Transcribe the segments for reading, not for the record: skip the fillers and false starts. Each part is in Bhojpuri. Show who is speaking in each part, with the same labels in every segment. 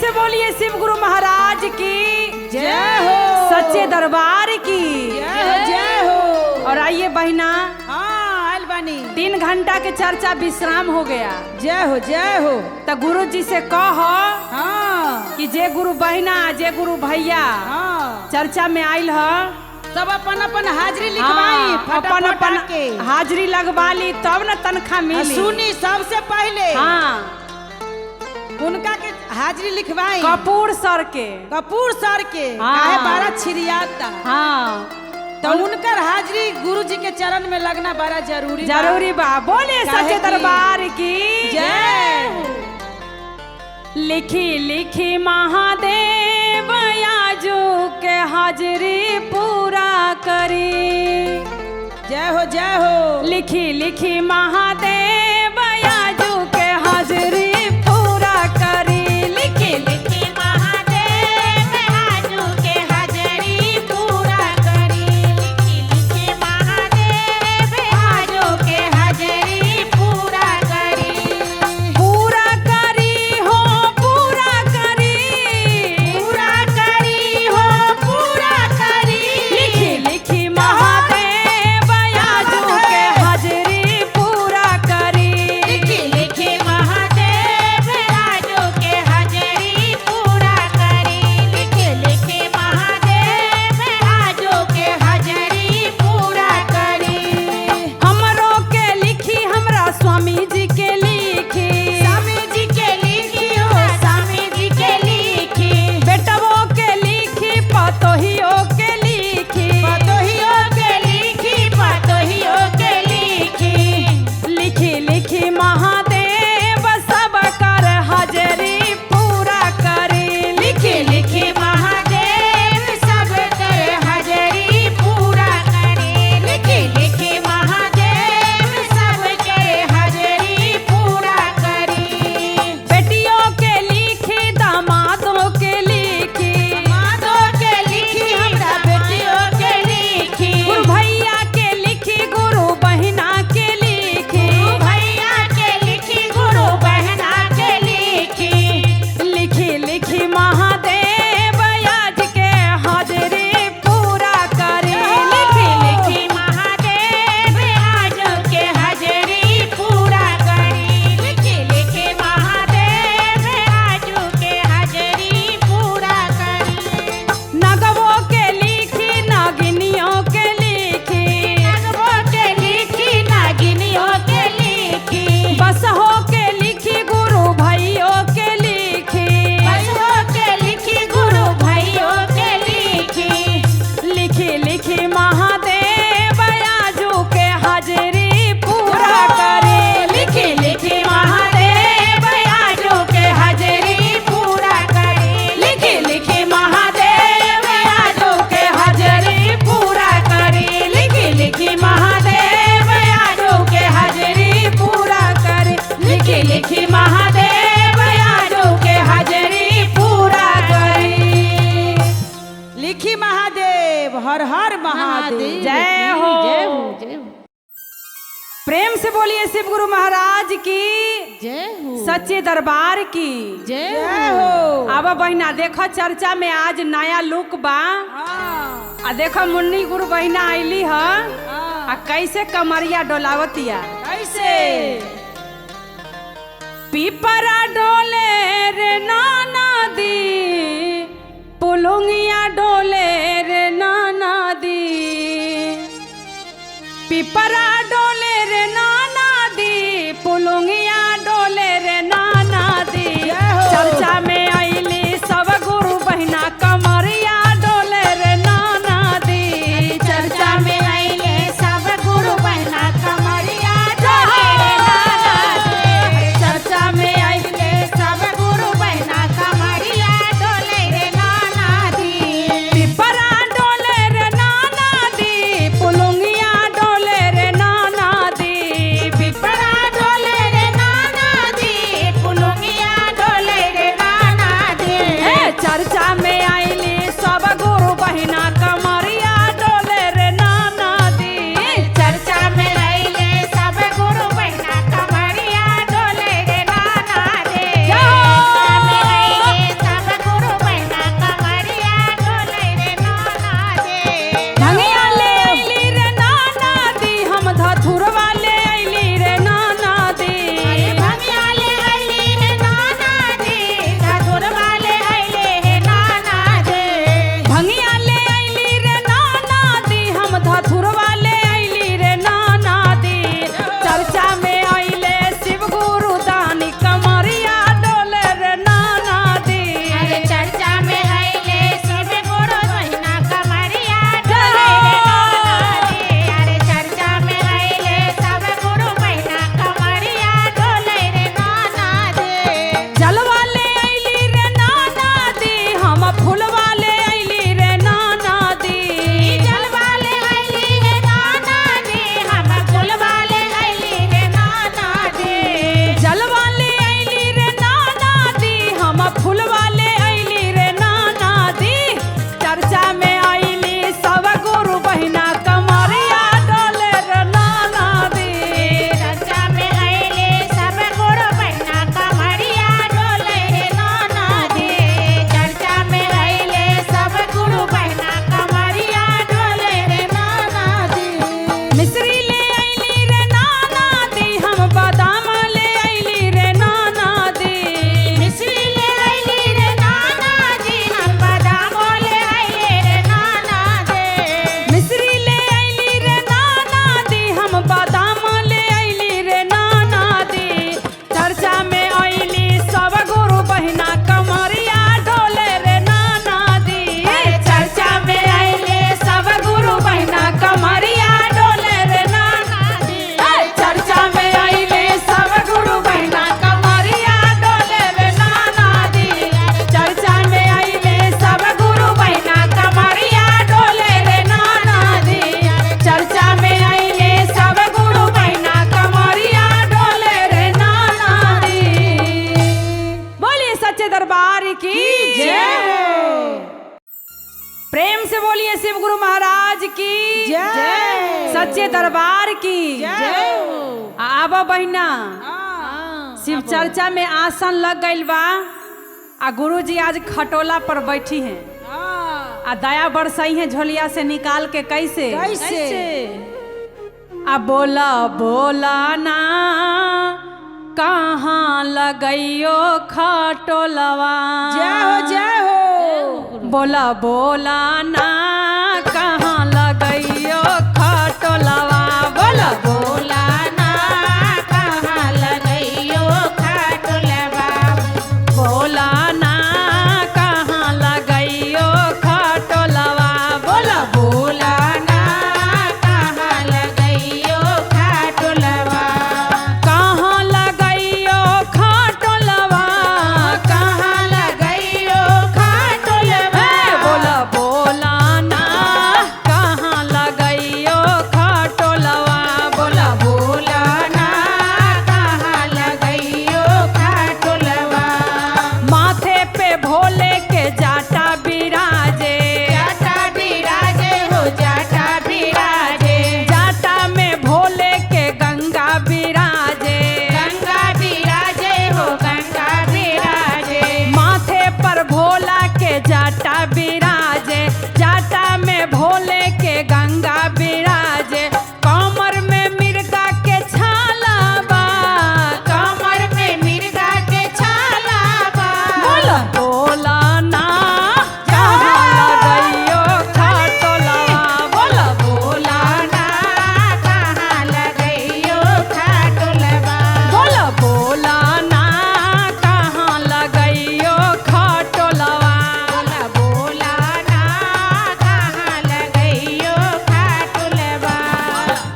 Speaker 1: से बोलिए शिव गुरु महाराज की
Speaker 2: जय हो,
Speaker 1: सच्चे दरबार की
Speaker 2: जय हो।
Speaker 1: और आइए बहिना,
Speaker 2: हाँ आयल बानी।
Speaker 1: 3 घंटा के चर्चा विश्राम हो गया।
Speaker 2: जय हो जय हो।
Speaker 1: तो गुरु जी से कहो
Speaker 2: हाँ
Speaker 1: कि जे गुरु बहिना जे गुरु भैया
Speaker 2: हाँ
Speaker 1: चर्चा में आयल ह
Speaker 2: सब अपन अपन हाजिरी लिखवाई,
Speaker 1: अपन अपन
Speaker 2: के
Speaker 1: हाजिरी लगवा ली तब न तनख्वाह मिली।
Speaker 2: सुनी सबसे पहले
Speaker 1: हाँ
Speaker 2: उनका के हाजिरी लिखवाई
Speaker 1: कपूर सर के हाँ।
Speaker 2: काहे बारा छिरियाता।
Speaker 1: हाँ
Speaker 2: तो उनकर हाजिरी गुरु जी के चरण में लगना बड़ा जरूरी
Speaker 1: बा। बोले सच्चे दरबार की
Speaker 2: जय।
Speaker 1: लिखी लिखी महादेव आजू के हाजिरी पूरा करी।
Speaker 2: जय हो।
Speaker 1: लिखी लिखी महादेव आजू के हाजिरी पूरा करी। लिखी लिखी महादेव आजू के हाजिरी पूरा करी। लिखी लिखी महादेव आजू के हाजिरी पूरा करी। पूरा करी हो पूरा करी, पूरा करी हो पूरा करी। लिखी लिखी महादेव आजू के हाजिरी पूरा करी। लिखी लिखी महादेव आजू के हाजिरी पूरा करी। लिखी लिखी महादेव आजू के हाजिरी पूरा करी। हमरो के लिखी हमरा स्वामी जी के लिखी, स्वामी जी के लिखी हो स्वामी जी के लिखी। बेटवो के लिखी पतोहियो के लिखी, पतोहियो के लिखी पतोहियो के लिखी। लिखी लिखी महादेव सब कर हाजिरी पूरा करी। लिखी लिखी महादेव सब कर हाजिरी पूरा करी। लिखी लिखी महादेव सब कर हाजिरी पूरा करी। बेटियों के लिखी दामादों के लिखी, दामादों के लिखी हमरा बेटियों के लिखी। गुरु भैया के लिखी गुरु बहिना के लिखी, गुरु भैया के लिखी गुरु बहिना के लिखी। लिखी लिखी महादेव आज के हाजिरी पूरा करी। लिखी लिखी महादेव आज के हाजिरी पूरा करी। लिखी लिखी महादेव आज के हाजिरी पूरा करी। नगवों के लिखी नागिनियों के लिखी, नगवों के लिखी नागिनियों के लिखी। बसहों के लिखी गुरु भाइयों के लिखी, बसहों के लिखी गुरु भाइयों के लिखी। लिखी लिखी महादेव आजू के हाजिरी पूरा करे। लिखी लिखी महादेव आजू के हाजिरी पूरा करे। लिखी लिखी महादेव आजू के हाजिरी पूरा करे। लिखी लिखी महादेव आजू के हाजिरी पूरा करे। लिखी लिखी महादेव आजू के हाजिरी पूरा करी।
Speaker 2: लिखी महादेव, हर हर महादेव।
Speaker 1: जय हो।
Speaker 2: जय हो।
Speaker 1: प्रेम से बोलिए शिव गुरु महाराज की
Speaker 2: जय हो,
Speaker 1: सच्चे दरबार की
Speaker 2: जय हो।
Speaker 1: अब बहिना देखो चर्चा में आज नया लुक बा।
Speaker 2: हाँ
Speaker 1: आ देखो मुन्नी गुरु बहिना आईली ह
Speaker 2: हाँ।
Speaker 1: आ कैसे कमरिया डोलावतिया।
Speaker 2: कैसे
Speaker 1: पीपरा डोले रे नाना दी, पुलुंगिया डोले रे नाना दी। पिपरा डोले रे नाना दी, पुलुंगिया डोले रे नाना दी। चर्चा में आईली सब गुरु बहिना कमरिया डोले रे नाना दी। चर्चा में आईली सब गुरु बहिना कमरिया डोले रे नाना दी। चर्चा में आईली सब गुरु बहिना कमरिया डोले रे नाना दी। पिपरा डोले रे नाना दी, पुलुंगिया डोले रे नाना दरबार की
Speaker 2: जय।
Speaker 1: प्रेम से बोलिए शिव गुरु महाराज की
Speaker 2: जय।
Speaker 1: सच्चे दरबार की
Speaker 2: जय।
Speaker 1: आबा बहिना शिव चर्चा में आसन लग गइल बा आ गुरु जी आज खटोला पर बैठी हैं आ दया बरसाई है झोलिया से निकाल के कैसे आ बोला बोला ना कहाँ लगइयो खटोलवा
Speaker 2: जय हो
Speaker 1: बोला बोला ना कहाँ लगइयो खटोलवा बोला
Speaker 2: बोला ना कहाँ लगइयो खटोलवा
Speaker 1: बोला ना कहाँ लगइयो खटोलवा बोला
Speaker 2: बोला ना कहाँ लगइयो खटोलवा
Speaker 1: कहाँ लगइयो खटोलवा
Speaker 2: कहाँ लगइयो खटोलवा
Speaker 1: बोला बोला ना कहाँ लगइयो खटोलवा बोला
Speaker 2: बोला ना कहाँ लगइयो खटोलवा
Speaker 1: माथे पे भोले के जाटा बिराजे
Speaker 2: जाटा बिराजे हो जाटा बिराजे
Speaker 1: जाटा में भोले के गंगा बिराजे
Speaker 2: गंगा बिराजे हो गंगा बिराजे
Speaker 1: माथे पर भोला के जाटा बिराजे जाटा में भोले के गंगा बिराजे कमर में मिर्गा के छाला बा
Speaker 2: कमर में मिर्गा के छाला बा
Speaker 1: बोला बोला ना कहाँ लगइयो खटोलवा बोला
Speaker 2: बोला ना कहाँ लगइयो खटोलवा
Speaker 1: बोला बोला ना कहाँ लगइयो खटोलवा
Speaker 2: बोला बोला ना कहाँ लगइयो खटोलवा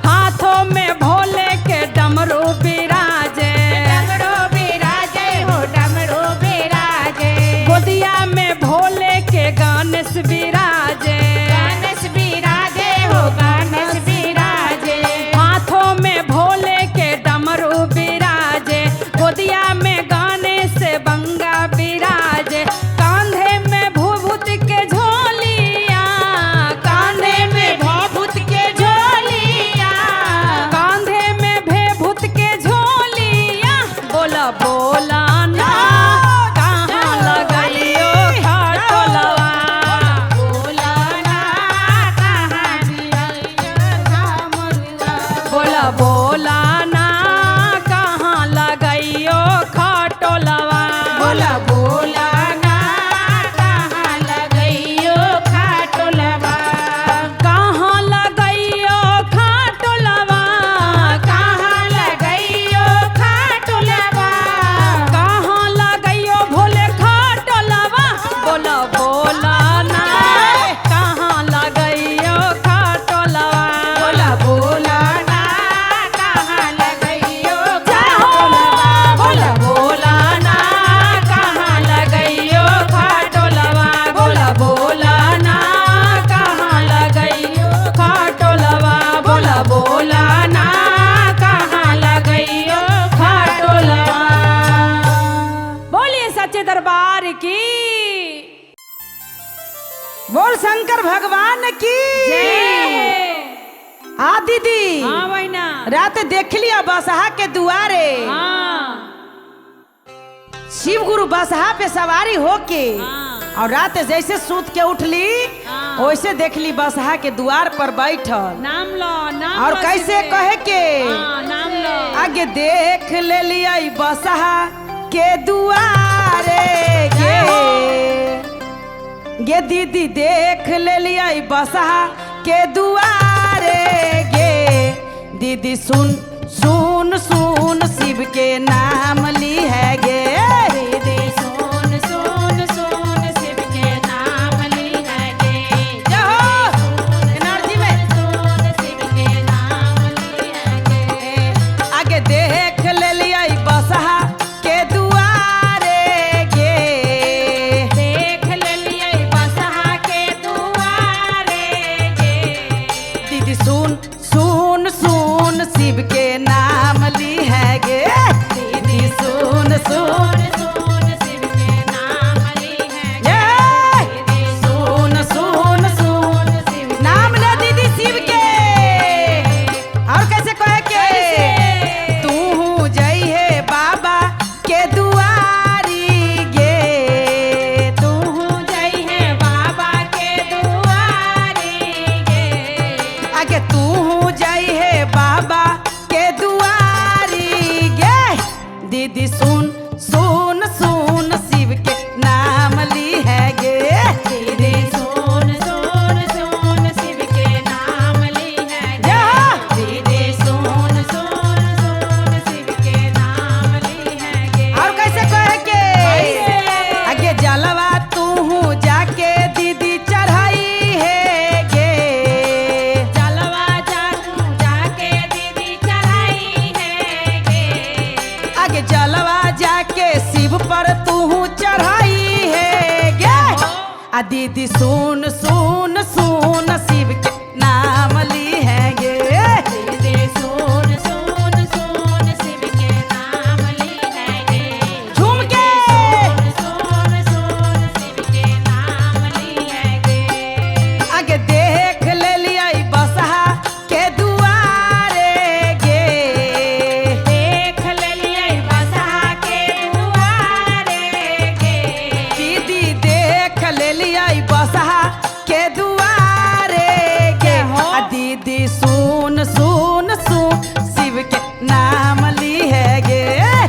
Speaker 1: हाथों में भोले के डमरू बिराजे
Speaker 2: डमरू बिराजे हो डमरू बिराजे
Speaker 1: गोदिया में भोले के गणेश बिराजे
Speaker 2: गणेश बिराजे हो गणेश बिराजे
Speaker 1: हाथों में भोले के डमरू बिराजे गोदिया में गणेश बंगा बिराजे कांधे में भूभूत के झोलिया कांधे में
Speaker 2: भभूत के झोलिया
Speaker 1: कांधे में भेभूत के झोलिया बोला बोला ना कहाँ लगइयो खटोलवा
Speaker 2: बोला ना कहाँ लगइयो खमरुआ
Speaker 1: बोला बोला ना कहाँ लगइयो खटोलवा
Speaker 2: बोला बोला ना कहाँ लगइयो खटोलवा
Speaker 1: कहाँ लगइयो खटोलवा
Speaker 2: कहाँ लगइयो खटोलवा
Speaker 1: कहाँ लगइयो भोले खटोलवा बोला बोला ना कहाँ लगइयो खटोलवा
Speaker 2: बोला बोला ना कहाँ लगइयो
Speaker 1: बोला
Speaker 2: खटोलवा
Speaker 1: बोला ना कहाँ लगइयो खटोलवा बोला बोला ना कहाँ लगइयो खटोलवा बोला बोला ना कहाँ लगइयो खटोलवा बोलिए सच्चे दरबार की
Speaker 2: बोल शंकर भगवान की हाँ दीदी
Speaker 1: हाँ बहना
Speaker 2: रात देख लिया बसहा के दुआरे
Speaker 1: हाँ
Speaker 2: शिव गुरु बसहा पे सवारी होके
Speaker 1: हाँ
Speaker 2: और रात जैसे सूत के उठली
Speaker 1: हाँ।
Speaker 2: वैसे देखली बसहा के द्वार पर बैठल
Speaker 1: नाम लो नाम
Speaker 2: और
Speaker 1: लो
Speaker 2: कैसे
Speaker 1: सीधे।
Speaker 2: कहे के
Speaker 1: हाँ नाम लो
Speaker 2: आगे देख ले लिया बसहा के दुआरे गे दीदी देख ले लिया बसहा के दुआरे गे दीदी सुन सुन सुन शिव के नाम ली है गे
Speaker 1: दीदी सुन सुन सुन शिव के नाम ली है गे
Speaker 2: एनर्जी में
Speaker 1: सुन शिव के नाम ली है गे
Speaker 2: आगे देख ले लिया बसहा के दुआरे गे
Speaker 1: देख ले लिए बसहा के दुआरे गे
Speaker 2: दीदी सुन सुन सुन शिव के नाम ली है गे दीदी सुन सुन शिव पर तू चढ़ाई है गे। आ दीदी सुन सुन सुन शिव के नाम ली है गे।
Speaker 1: दीदी सुन सुन सुन शिव के नाम ली है गे।
Speaker 2: झूम के
Speaker 1: सुन सुन शिव के नाम ली है गे।
Speaker 2: आगे देख ले लिया बसहा के दुआरे गे।
Speaker 1: देख ले लिया बसहा के दुआरे गे।
Speaker 2: दीदी देख ले लिया बसहा के दुआरे गे। आ दीदी सुन सुन सुन शिव के नाम ली है गे।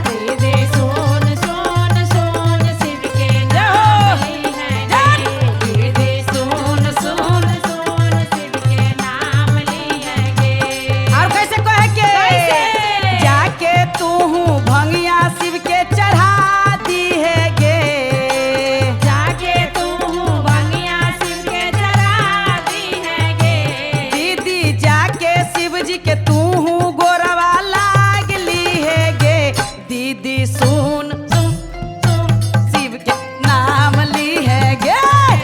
Speaker 1: दीदी सुन सुन सुन शिव के नाम ली है गे। दीदी सुन सुन सुन शिव के नाम ली है गे।
Speaker 2: और कैसे कहे के
Speaker 1: कैसे?
Speaker 2: जाके तू भंगिया शिव के चढ़ा दी है गे।
Speaker 1: जाके तू भंगिया शिव के चढ़ा दी है गे।
Speaker 2: दीदी जाके शिव जी के तू गोरवा लागली है गे। दीदी सुन सुन सुन शिव के नाम ली है गे।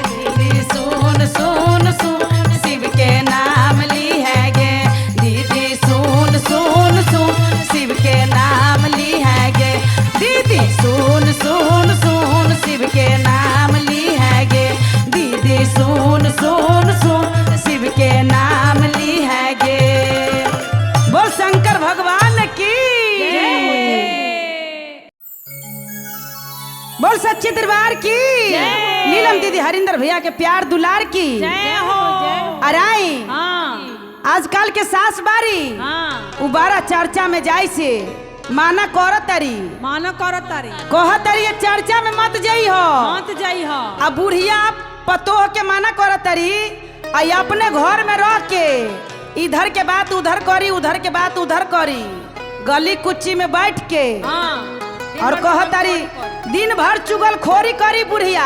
Speaker 2: दीदी सुन सुन सुन शिव के नाम ली है गे। दीदी सुन सुन सुन शिव के नाम ली है गे। दीदी सुन सुन सुन शिव के नाम ली है गे। दीदी सुन सुन सुन शिव के नाम ली है गे। बोल शंकर भगवान की बोल सच्चे दरबार की नीलम दीदी हरिंदर भैया के प्यार दुलार की
Speaker 1: जय हो।
Speaker 2: अराई
Speaker 1: हाँ
Speaker 2: आजकल के सास बारी
Speaker 1: हाँ
Speaker 2: उबारा चर्चा में जाई से माना करत तरी
Speaker 1: मानो करो तारी
Speaker 2: कहत तरी ये चर्चा में मत जाई हो।
Speaker 1: मत जाई हो।
Speaker 2: अब बुढ़िया पतोह के माना करत तरी आई अपने घर में रह के इधर के बात उधर करी उधर के बात उधर करी गली कुच्ची में बैठ के
Speaker 1: हाँ
Speaker 2: और कहतारी दिन भर चुगल खोरी करी बुढ़िया।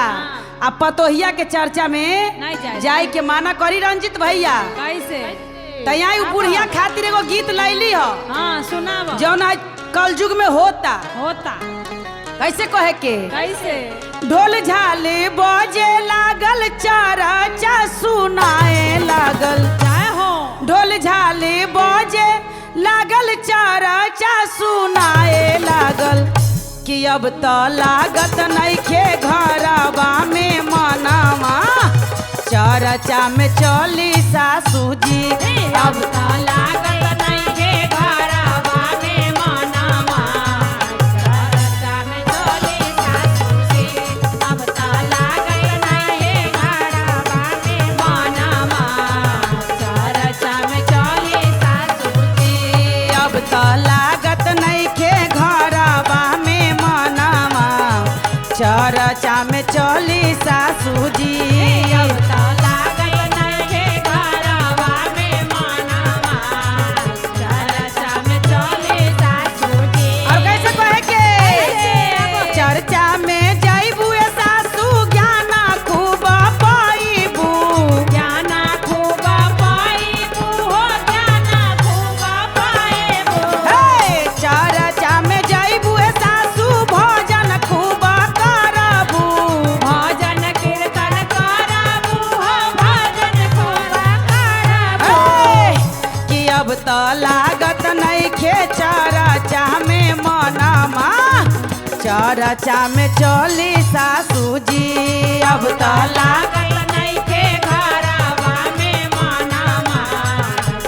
Speaker 2: आ पतोहिया के चर्चा में
Speaker 1: नहीं जाए।
Speaker 2: जाई के माना करी रंजित भैया।
Speaker 1: कैसे?
Speaker 2: तैया बुढ़िया खातिर एगो गीत लैली हो
Speaker 1: हाँ सुनाव।
Speaker 2: जौन आज कल युग में होता।
Speaker 1: होता
Speaker 2: कैसे कहे के
Speaker 1: कैसे?
Speaker 2: ढोल झाले बजे लागल चरचा सुनाए लागल।
Speaker 1: जय हो।
Speaker 2: ढोल झाले बजे लागल चरचा सुनाए लागल कि अब तो लागत नइखे घरवा में मनवा चरचा में चली सासू जी।
Speaker 1: अब तो लागत नहीं है घरवा में मनवा चरचा में चली सासू जी। अब तो लागत नहीं है घरवा में मनवा चरचा में चली सासू जी।
Speaker 2: अब तो लागत नइखे घरवा में मनवा चरचा में चली सासू जी।
Speaker 1: अब तो लागत नहीं है घरवा में मनवा चरचा में चली सासू जी।
Speaker 2: और कैसे कहे के
Speaker 1: कैसे?
Speaker 2: चर्चा में जाइबू ए सासू ज्ञाना खूब पाइबू।
Speaker 1: ज्ञाना खूब पाइबू हो ज्ञाना खूब पाइबू।
Speaker 2: हे चर्चा में जाइबू ए सासू भजन खूब करबू।
Speaker 1: भजन कीर्तन करबू हो भजन खूब करबू।
Speaker 2: हे कि अब तो लागत नइखे चर्चा में मनमा चर्चा में चली सासू जी। अब तो
Speaker 1: लागत नहीं के घरवा में मनवा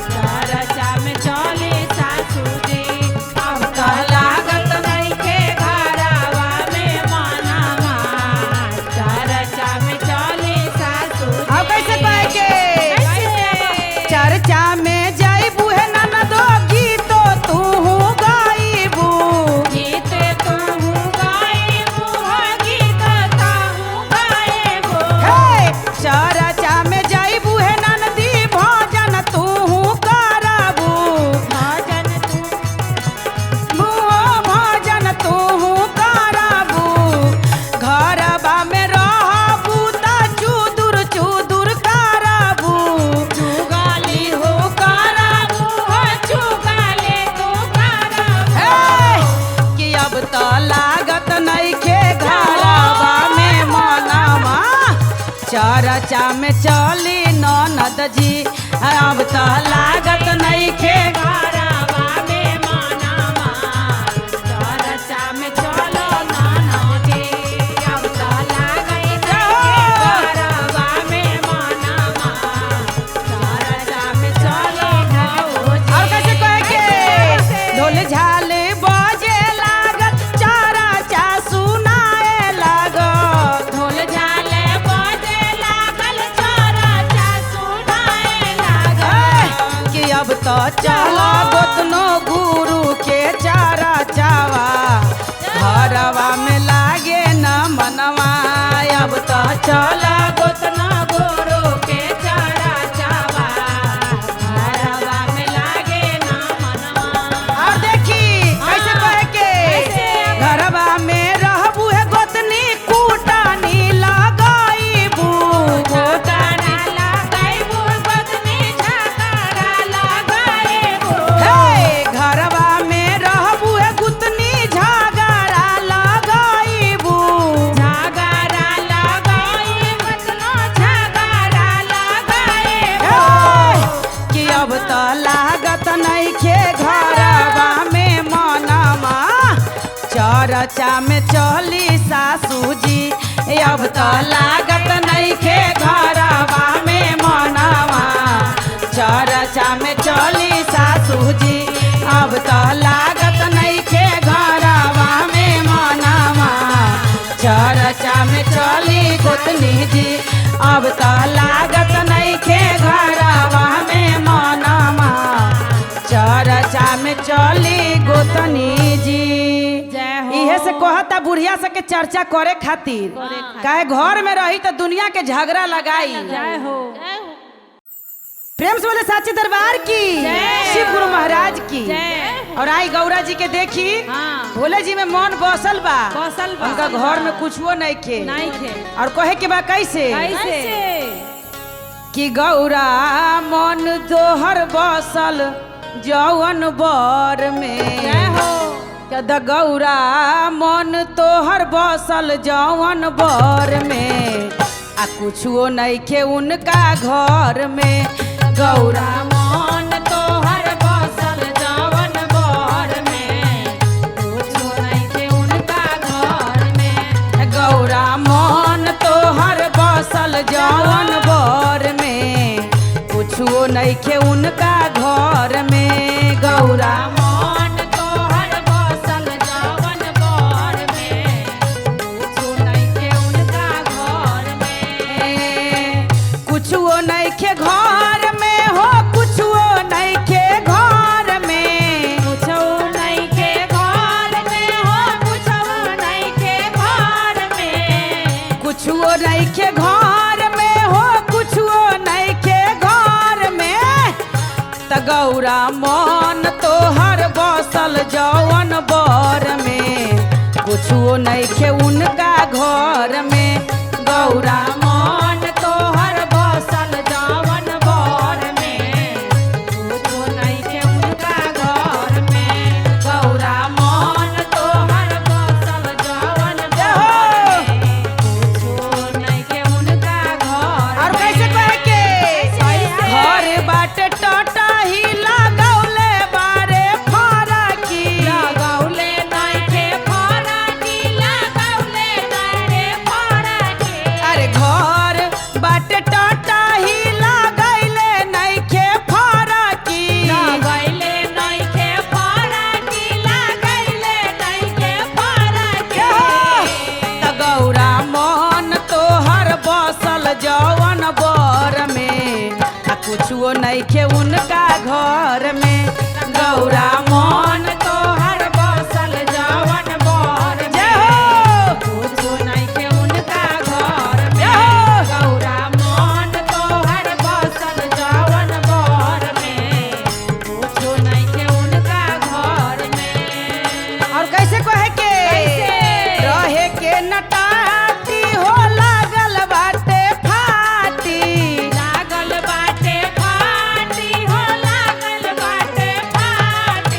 Speaker 1: चरचा में चली सासू जी। अब तो लागत नहीं के घरवा में मनवा चरचा में चली सासू जी।
Speaker 2: अब कैसे कहे के
Speaker 1: कैसे?
Speaker 2: चर्चा में जाइबू है ननदो गीतो तू गाइबू।
Speaker 1: गीत तू गाइबू हो गीत तू गाइबू।
Speaker 2: हे चर्चा में चली ननद जी अब तो लागत नहीं खे
Speaker 1: घरवा में मनमा चर्चा में चलो ननदी अब तो लागई घरवा में मनमा चर्चा में चलो भौजी।
Speaker 2: और कैसे कहे के ढोल झाल बजे लागत चर्चा सुनाए लागत
Speaker 1: ढोल झाले बजे लागल चर्चा सुनाए लागल
Speaker 2: कि अब तो चला गोतनो गुरु के चारा चावा घरवा में लागे न मनवा अब तो चला
Speaker 1: गोतना गोरो के चारा चावा घरवा में लागे ना मनवा।
Speaker 2: और देखी कैसे कहे के
Speaker 1: कैसे?
Speaker 2: घरवा में रहबू है गोतनी कूटानी लगाईबू
Speaker 1: गोटाना लगाइबू गोतनी झकारा लगाइबू
Speaker 2: हे घरवा में रहबू है गुतनी झगड़ा लगाईबू
Speaker 1: झगड़ा लगाई गोतना झगड़ा लगाइबू
Speaker 2: कि अब तो लागत नहीं खे घरवा में मनवा चर्चा में चली सासू जी अब तो लागत नहीं खे घरवा में मनवा चर्चा में चली सासू जी अब तो लागत नहीं खे घरवा में मनवा चर्चा में चली गोतनी जी अब तो लागत नहीं खे घरवा में मनवा चर्चा में चली गोतनी जी
Speaker 1: जय हो।
Speaker 2: इहे से कहता बुढ़िया से के चर्चा करे खातिर काहे घर में रही तो दुनिया के झगड़ा लगाई
Speaker 1: जय हो।
Speaker 2: प्रेम से बोले साचे दरबार की
Speaker 1: जय।
Speaker 2: शिव गुरु महाराज की
Speaker 1: जय
Speaker 2: और आई गौरा जी के देखी
Speaker 1: हाँ।
Speaker 2: भोले जी में मन बसल बा
Speaker 1: बसल बा।
Speaker 2: उनका घर में कुछो नहीं खे
Speaker 1: नहीं खे
Speaker 2: और कहे के बा कैसे
Speaker 1: कैसे
Speaker 2: कि गौरा मन तोहर बसल जौवन बर में
Speaker 1: जय हो।
Speaker 2: द गौरा मन तोहर बसल जौवन बर में आ कुछो नहीं खे उनका घर में गौरा
Speaker 1: मन तोहर बसल जवन बर में कुछो नइखे उनका घर में
Speaker 2: गौरा मन तोहर बसल जौवन बर में कुछो नहीं खे उनका घर में गौरा
Speaker 1: मन तोहर बसल जवन बर में कुछो नइखे उनका घर में
Speaker 2: कुछो नहीं खे घर में हो कुछो नहीं खे घर में
Speaker 1: कुछो नइखे घर में हो कुछो नइखे घर में
Speaker 2: कुछो नहीं खे घर में हो कुछो नहीं खे घर में त गौरा मन तोहर बसल जौवन बर में कुछो नहीं खे उनका घर में गौरा
Speaker 1: मन तोहर बसल जवन बर में कुछो नइखे उनका घर में गौरा मन तोहर बसल जवन बर में कुछो नइखे उनका घर
Speaker 2: और कैसे कहे के घर बाटे टटा ही लगौले बारे फरकी
Speaker 1: लगौले नइखे फरकी लगौले नइखे फरकी
Speaker 2: अरे घर बाटे टटा ही लगैले नइखे फरकी
Speaker 1: लगैले नइखे फरकी लगैले नइखे फरकी
Speaker 2: त गौरा मन तोहर बसल जौवन बर में आ कुछो नइखे उनका घर में गौरा मन
Speaker 1: तोहर बसल जवन बर
Speaker 2: जय
Speaker 1: में
Speaker 2: हो
Speaker 1: कुछो नइखे उनका घर में
Speaker 2: जय हो।
Speaker 1: गौरा मन तोहर बसल जवन बर में कुछो नइखे उनका घर में
Speaker 2: और कैसे कहे के
Speaker 1: कैसे?
Speaker 2: रहे के नटाती हो लागल बाटे फाटी
Speaker 1: लागल बाटे फाटी हो लागल बाटे फाटी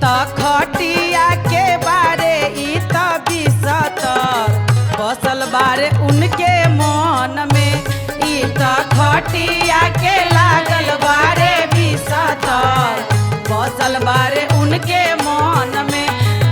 Speaker 2: त खटिया के बारे ई त बिसतर बसल बारे उनके मन में ई त खटिया के लागल बारे बिसतर बसल बारे उनके मन में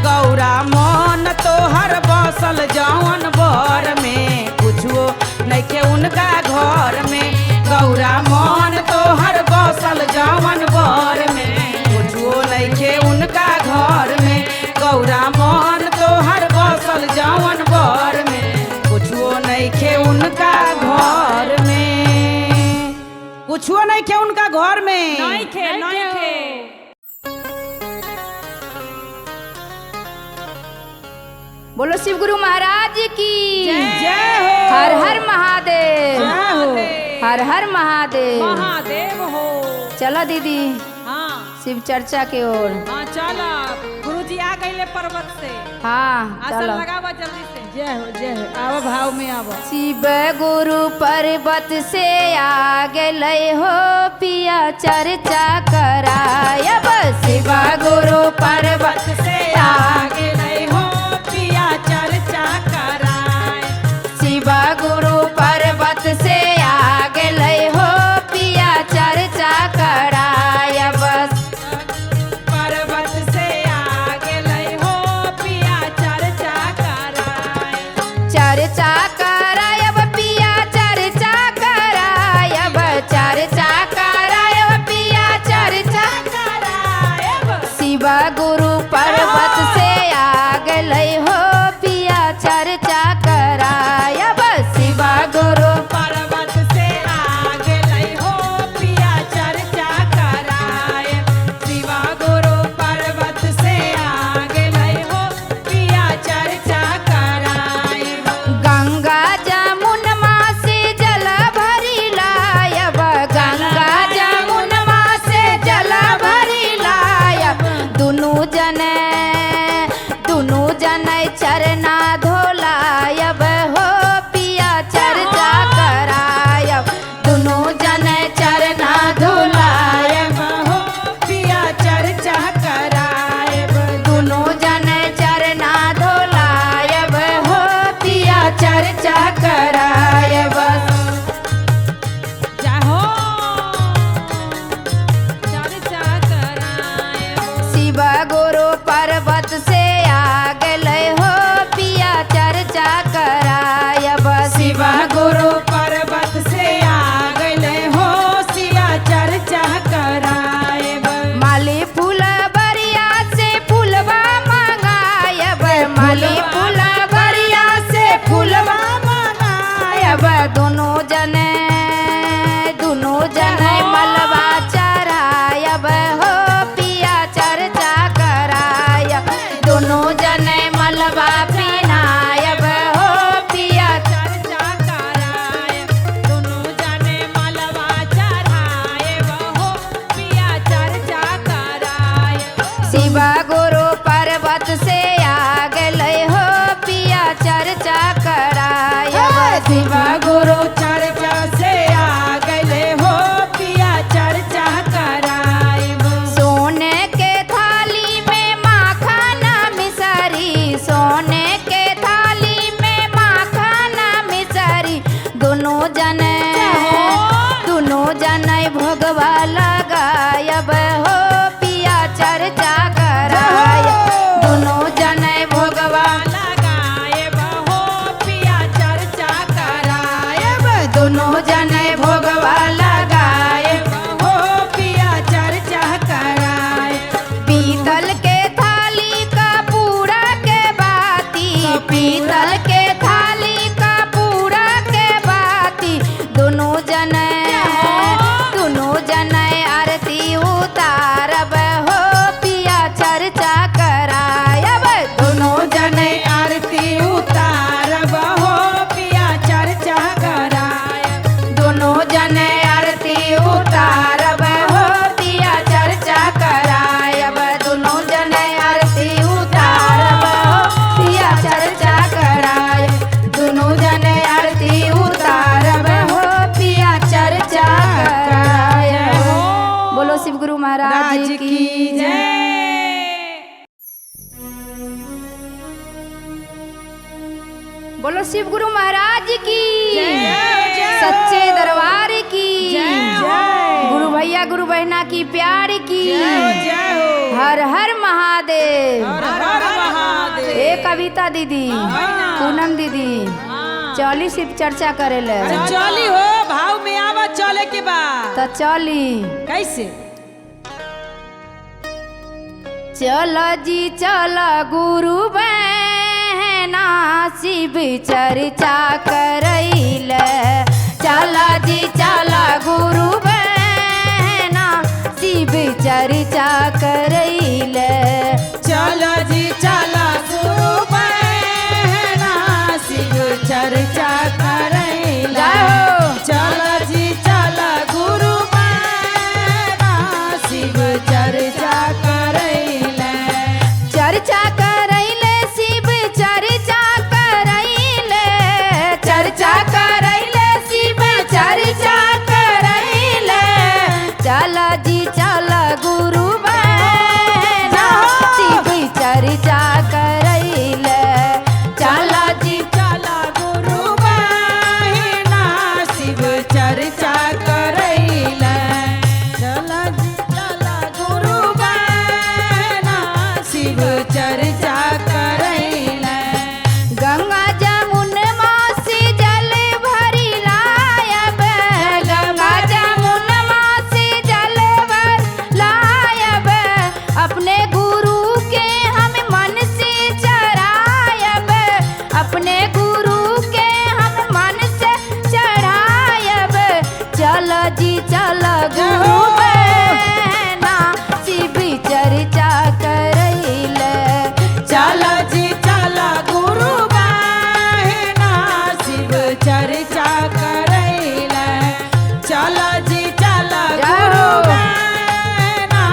Speaker 2: गौरा मन तोहर बसल जवन बर में कुछो नइखे उनका घर में गौरा मन तोहर बसल जवन बर में कुछो नइखे उनका घर में गौरा मन तोहर बसल जवन बर में कुछो नइखे उनका घर में कुछो नइखे उनका घर में
Speaker 1: नहीं खे नहीं खे।
Speaker 3: बोलो शिव गुरु महाराज की
Speaker 2: जय हो
Speaker 3: हर हर महादेव
Speaker 2: जय हो
Speaker 3: हर हर महादेव।
Speaker 1: महादेव हो।
Speaker 3: चलो दीदी
Speaker 1: हाँ
Speaker 3: शिव चर्चा की ओर।
Speaker 1: हाँ चला गुरुजी आ गए पर्वत से।
Speaker 3: हाँ
Speaker 1: आसन
Speaker 3: चलो।
Speaker 1: लगावा जल्दी से।
Speaker 2: जय हो आओ भाव में आओ
Speaker 3: शिव गुरु पर्वत से आ गए हो पिया चर्चा करायब शिव गुरु पर्वत
Speaker 2: से आगे नहीं हो पिया चर्चा कराए
Speaker 3: शिव गुरु पर्वत से आ गए हो पिया चर्चा करायब
Speaker 2: पर्वत से आगे नहीं हो पिया चर्चा कराए
Speaker 3: चर्चा करायब पिया चर्चा करायब चर्चा करायब पिया चर्चा
Speaker 2: कराए
Speaker 3: शिव गुरु पर्वत से आ गए हो पिया चर्चा करायब शिव गुरु
Speaker 2: पर्वत से आगे नहीं हो पिया चर्चा कराए शिवा गुरु पर्वत से आगे नहीं हो पिया चर्चा कराए
Speaker 3: गंगा जमुनमा से जल भरी लायब गंगा जमुनमा से जल भरी लायब दुनू जन चरना धोलायब हो पिया चर्चा करायब दुनू जन चरना धोलायब
Speaker 2: हो पिया चर्चा कराए
Speaker 3: दुनू जन चरना धोलायब हो पिया चर्चा करायब
Speaker 1: जाहो चर्चा कराए।
Speaker 3: शिव गुरु पर्वत से आ गए हो पिया चर्चा करायब
Speaker 2: शिवा गुरु पर्वत से आ गए हो सिया चर्चा कराए
Speaker 3: माली फूल बरिया से फूलवा मंगायब माली फूल बरिया से फूलवा बोलो शिव गुरु महाराज की
Speaker 2: जय।
Speaker 3: सच्चे दरबार की
Speaker 2: जय।
Speaker 3: गुरु भैया गुरु बहना की प्यार की
Speaker 2: जय हो।
Speaker 3: हर हर महादेव।
Speaker 2: हर हर महादेव।
Speaker 3: ए कविता दीदी, पूनम दीदी, चली शिव चर्चा करे ले।
Speaker 2: अरे चली हो, भाव में आवा चले के बाद।
Speaker 3: तो चली
Speaker 2: कैसे?
Speaker 3: चल जी चल गुरु बहना शिव चर्चा करैल। चल जी चल गुरु बहना शिव चर्चा करैल।
Speaker 2: चल जी चल गुरु बहना शिव चर्चा करैला। चल जी चल गुरु बहना शिव चर्चा करैला।
Speaker 3: चर्चा करैले शिव चर्चा करैले। चर्चा करैले शिव चर्चा करैले। चल जी चल गुरु बहना शिव चर्चा करैले। चल जी
Speaker 2: चल गुरु बहना शिव चर्चा करैला। चल जी चल गुरु बहना शिव चर्चा करैला।
Speaker 3: गंगा जमुनमा से जल भरी लायब। गंगा जमुनमा से जल भर लायब। अपने गुरु के हम मन से चढ़ायब। अपने गुरु के हम मन से चढ़ायब। चल जी चल गुरु बहना शिव चर्चा करैल।
Speaker 2: चल जी चल गुरु बहना शिव चर्चा करैला। चल जी चल गुरु बहना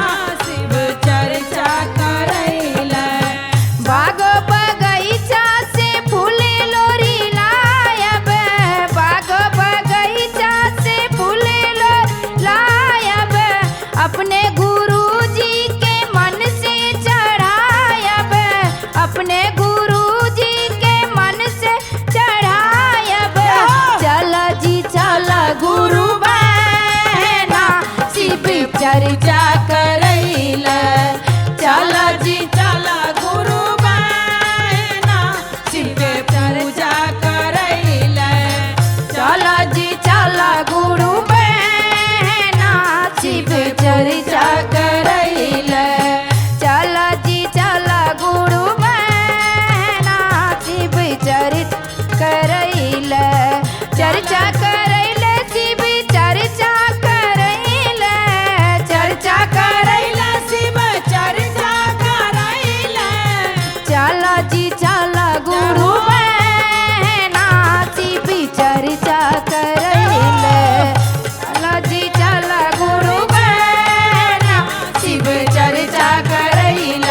Speaker 2: शिव चर्चा करैला।
Speaker 3: बाग बगीचा से फूल लोरी लायब। बाग बगीचा से फूल लोरी लायब। अपने गुरु जी के मन से चढ़ायब। अपने गुरु जी के मन से चढ़ायब। चल जी चल गुरु बहना शिव चर्चा करैला।
Speaker 2: चल जी चल गुरु बहना शिव पूजा करैला।
Speaker 3: चल जी चल गुरु बहना शिव चर्चा करैल। चल जी चल गुरु बहना शिव चर्चा करैल। चर्चा करैल शिव चर्चा करैल। चर्चा
Speaker 2: करैला शिव चर्चा करैला।
Speaker 3: चल जी चल गुरु बहना शिव चर्चा करैल। चल जी चल गुरु बहना शिव चर्चा करैल।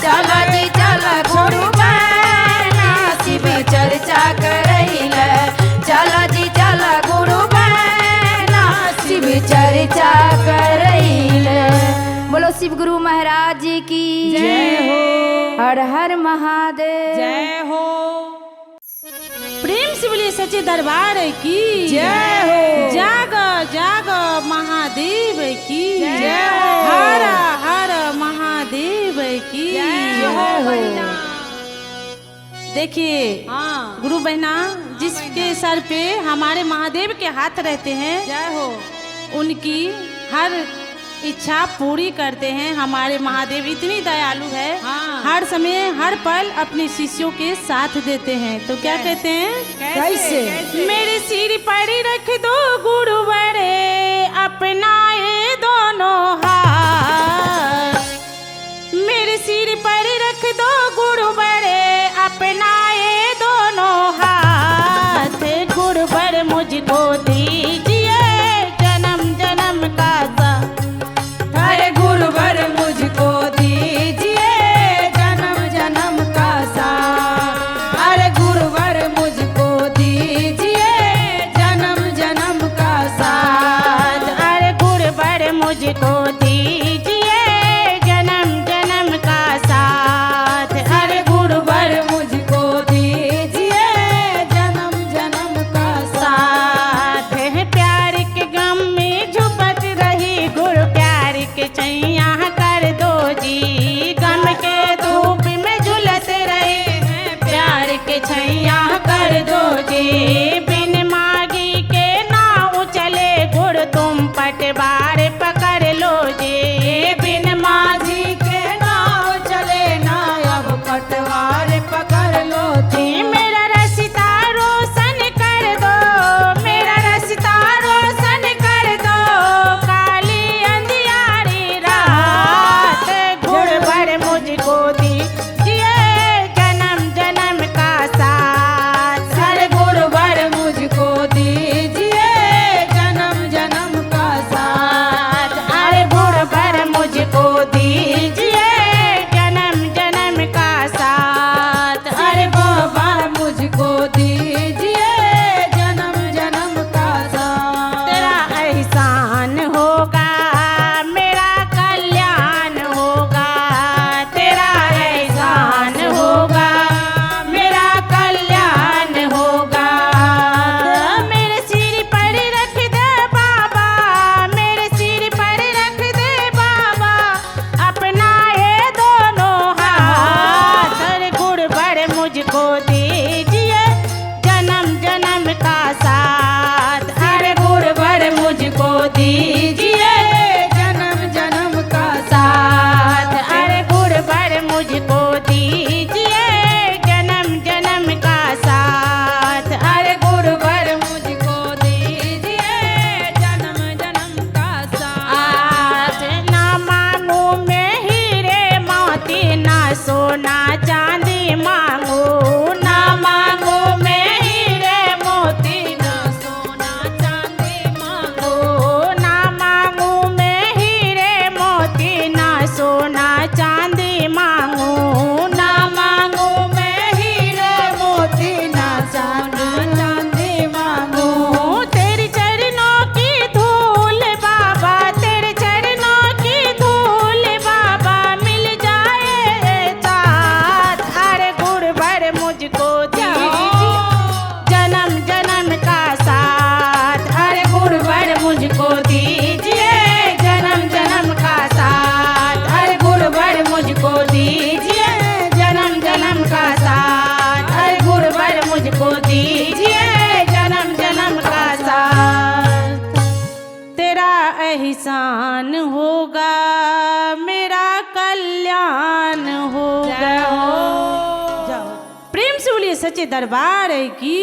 Speaker 3: चल जी चल गुरु बहना शिव चर्चा करैल। चल जी चल गुरु बहना शिव चर्चा करैल। बोलो शिव गुरु महाराज की
Speaker 2: जय हो।
Speaker 3: हर हर महादेव।
Speaker 2: जय हो।
Speaker 1: प्रेम से बोलिए सच्चे दरबार की
Speaker 2: जय हो।
Speaker 1: जाग जाग महादेव की
Speaker 2: जय हो।
Speaker 1: हर हर महादेव की
Speaker 2: जय हो।
Speaker 1: देखिए
Speaker 2: हाँ।
Speaker 1: गुरु बहना, जिसके सर पे हमारे महादेव के हाथ रहते हैं,
Speaker 2: जय हो।
Speaker 1: उनकी हर इच्छा पूरी करते हैं। हमारे महादेव इतनी दयालु है,
Speaker 2: हाँ।
Speaker 1: हर समय हर पल अपने शिष्यों के साथ देते हैं। तो क्या कहते हैं?
Speaker 2: कैसे?
Speaker 1: मेरे सिर पर रख दो गुरु बड़े, अपनाए दोनों हाथ। मेरे सिर पर रख दो गुरु बड़े, अपनाए दोनों हाथ। गुरु बड़े मुझको दीजिए जन्म जन्म का साथ।
Speaker 2: अरे गुरुवर मुझको दीजिए जन्म जन्म का साथ। अरे गुरुवर मुझको दीजिए जन्म जन्म का साथ।
Speaker 1: अरे गुरु बड़े मुझको सोना चांदी मांगू, ना मांगू मैं हीरे मोती, ना सोना चांदी मांगू, ना मांगू मैं हीरे मोती, ना सोना चांदी मांगू, ना मांगू मैं हीरे मोती, ना सोना चांदी मांगू। तेरे चरणों की धूल बाबा, तेरे चरणों की धूल बाबा, मिल जाए साथ। अरे गुड़ भर मुझको दीजिए जन्म जन्म का साथ, अरे गुड़ भर मुझको दीजिए जन्म जन्म का साथ, अरे गुड़ भर मुझको दीजिए जन्म जन्म का साथ, अरे गुड़ भर मुझको दीजिए जन्म जन्म का साथ। तेरा एहसान होगा मेरा कल्याण होगा। प्रेम से बोलिए सच्चे दरबार की,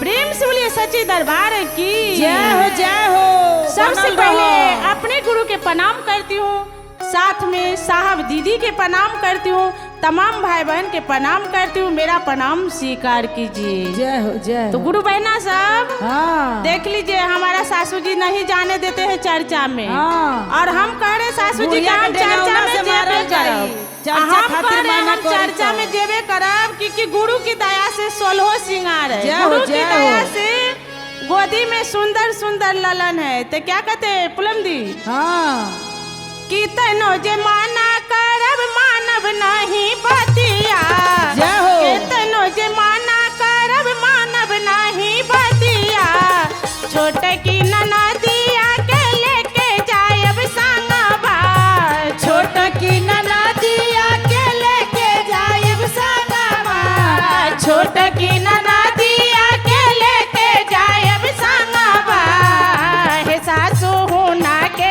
Speaker 1: प्रेम से बोलिए सच्चे दरबार की
Speaker 2: जय हो जय हो।
Speaker 1: सबसे
Speaker 2: बनल
Speaker 1: पहले
Speaker 2: रहो।
Speaker 1: अपने गुरु के प्रणाम करती हूँ, साथ में साहब दीदी के प्रणाम करती हूँ, तमाम भाई बहन के प्रणाम करती हूँ। मेरा प्रणाम स्वीकार कीजिए।
Speaker 2: जय हो जय
Speaker 1: तो
Speaker 2: हो।
Speaker 1: गुरु बहना सब
Speaker 2: हाँ
Speaker 1: देख लीजिए, हमारा सासू जी नहीं जाने देते हैं चर्चा में,
Speaker 2: हाँ।
Speaker 1: और हम कह रहे सासू जी
Speaker 2: बुढ़िया
Speaker 1: के हम
Speaker 2: के
Speaker 1: चर्चा
Speaker 2: डेगौना
Speaker 1: में
Speaker 2: से
Speaker 1: जेबे
Speaker 2: मारल जाई।
Speaker 1: करब,
Speaker 2: चर्चा
Speaker 1: हम
Speaker 2: खातिर
Speaker 1: कह रहे
Speaker 2: माना
Speaker 1: हम
Speaker 2: करी
Speaker 1: चर्चा
Speaker 2: तो।
Speaker 1: में जेबे करब, क्योंकि गुरु की दया से 16 सिंगार है।
Speaker 2: जय हो,
Speaker 1: गुरु की
Speaker 2: जय हो।
Speaker 1: दया से गोदी में सुंदर सुंदर ललन है। तो क्या कहते हैं पुलम दी
Speaker 2: हाँ
Speaker 1: कि तनो जे माना करब मानव नहीं बतिया,
Speaker 2: जय हो।
Speaker 1: कि तनो जे माना करब मानव नहीं बतिया, छोट की ननदिया के लेके जायब संगवा, छोट की ननदिया के लेके जायब संगवा, छोट की ननदिया के लेके जायब संगवा। हे सासू हुना के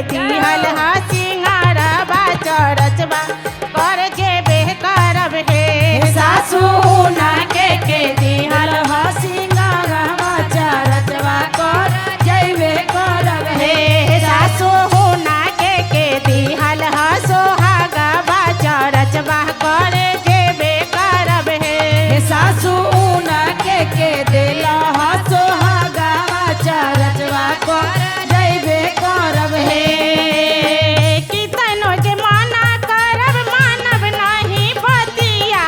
Speaker 1: दिहल हा सिंगारबा चरचबा कर जेबे करब हे, सासू हुना के दिहल हा सिंगारबा चरचबा कर जेबे करब हे, सासू हुना के दिहल हा सोहागबा चरचबा कर जेबे करब हे,
Speaker 2: सासू ऊना के देला हा सोहागावा चरचवा कर जइबे करब हे।
Speaker 1: कि तनो जे माना करब मानव नहीं बतिया,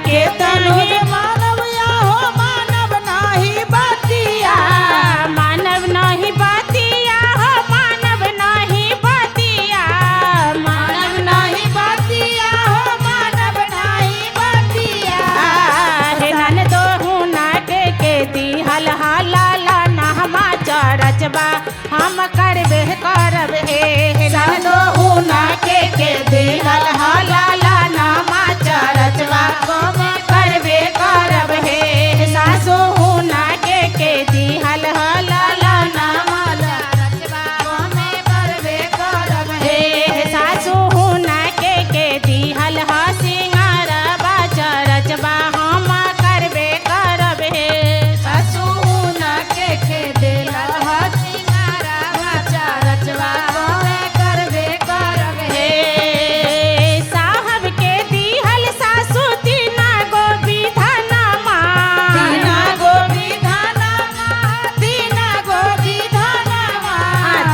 Speaker 1: के तनो जे
Speaker 2: मानव या हो मानव नाही बतिया,
Speaker 1: मानव नहीं बतिया हो मानव नहीं बतिया,
Speaker 2: मानव नाही बतिया हो मानव नाही बतिया।
Speaker 1: हे ननदो हुना के दिहल हाला नहमा चरचबा हम करबे करब हे, ननदो हुना के दिहल हाला नहमा चरचबा हम करबे करब हे, सासू हुना के दिहल हाला नहमा चरचबा हम करबे करब हे, सासू हुना के दिहल हा सिंगारबा चरचबा हम करबे करब हे,
Speaker 2: सासू ऊना के देला हा सिंगारावा चरचवा करबे करब
Speaker 1: हे साहब के दिहल सासू तीना गो विधानमा,
Speaker 2: तीना गो विधानमा, तीना गो विधानमा,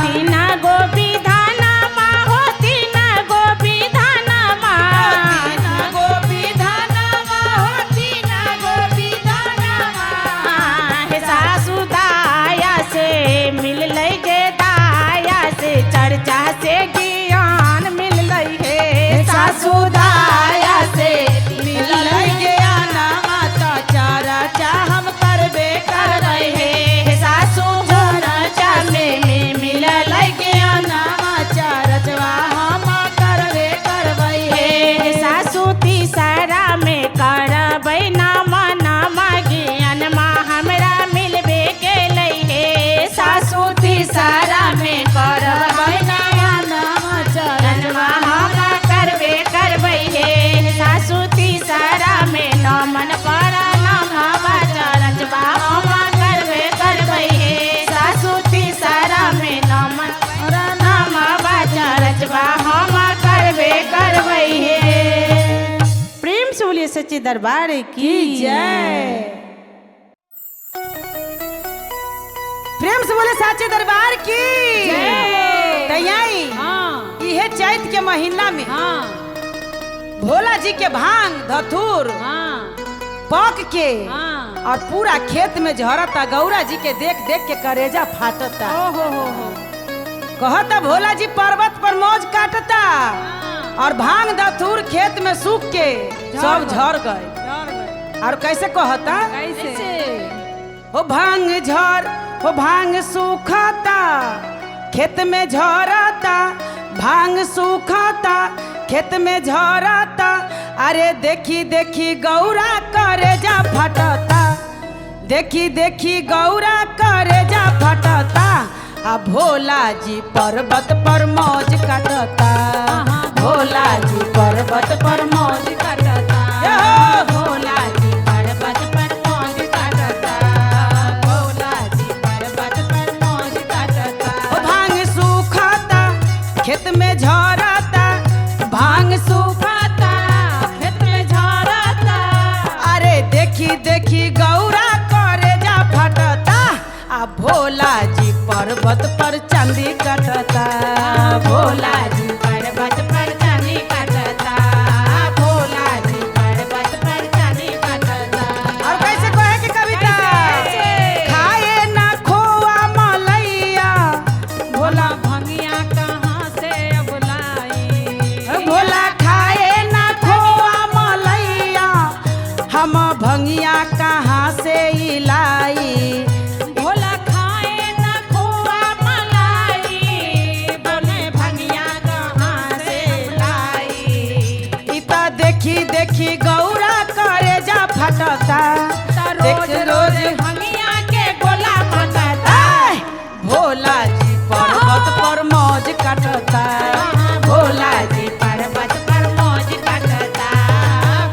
Speaker 1: तीना गो विधानमा हो तीना गो विधानमा,
Speaker 2: तीना गो विधानमा हो तीना गो विधानमा।
Speaker 1: हे सासू दाया से मिल लई जे दाया से चर्चा से ज्ञान मिल लई हे,
Speaker 2: सासू दाया से मिलल ज्ञानमा तो चरचा हम करबे करबै हे।
Speaker 1: सासू चर्चा में
Speaker 2: मिलल ज्ञानमा चरचवा हम करबे करबै हे।
Speaker 1: सासू तीसरा में करबै नामा नामा ज्ञानमा हमरा मिलबे के लई हे, सासू तीसरा में करबै
Speaker 2: ज्ञानमा चरचवा
Speaker 1: हम करबे करबै
Speaker 2: सच्चे दरबार की जय। प्रेम से बोले साचे दरबार की तैयारी।
Speaker 1: हाँ
Speaker 2: यह चैत के महीना में
Speaker 1: हाँ
Speaker 2: भोला जी के भांग धतूर
Speaker 1: हाँ
Speaker 2: पक के
Speaker 1: हाँ
Speaker 2: और पूरा खेत में झरता। गौरा जी के देख देख के करेजा फाटता।
Speaker 1: हो
Speaker 2: कहता भोला जी पर्वत पर मौज काटता और भांग धतूर खेत में सूख के सब झड़ गए। और कैसे कहता
Speaker 1: कैसे
Speaker 2: हो भांग झड़ हो भांग सूखता खेत में झरता भांग सूखता खेत में झरता। अरे देखी देखी गौरा करेजा फटता देखी देखी गौरा करेजा फटता। आ भोला जी पर्वत पर मौज काटता भोला जी पर्वत पर मौज काटता भोला जी पर्वत पर मौज काटता भोला जी पर्वत पर मौज काटता। ओ भांग सूखता खेत में झरता भांग सूखता
Speaker 1: खेत में झरता।
Speaker 2: अरे देखी देखी गौरा करेजा फटता। आ भोला जी पर्वत पर चांदी काटता भोला जी पर्वत पर चांदी काटता भोला जी पर्वत पर चांदी काटता। और कैसे कहे कि कविता खाए ना खोआ मलैया
Speaker 1: भोला भंगिया कहाँ से अब लाई।
Speaker 2: भोला खाए ना खोआ मलैया हम भंगिया कहाँ से लाई।
Speaker 1: भोला खाए ना खोआ मलाई बोले भंगिया कहाँ से लाई।
Speaker 2: इता देखी देखी गौरा करेजा फटता
Speaker 1: रोज रोज भंगिया के गोला फटता।
Speaker 2: भोला जी पर्वत पर मौज काटता भोला जी पर्वत पर मौज काटता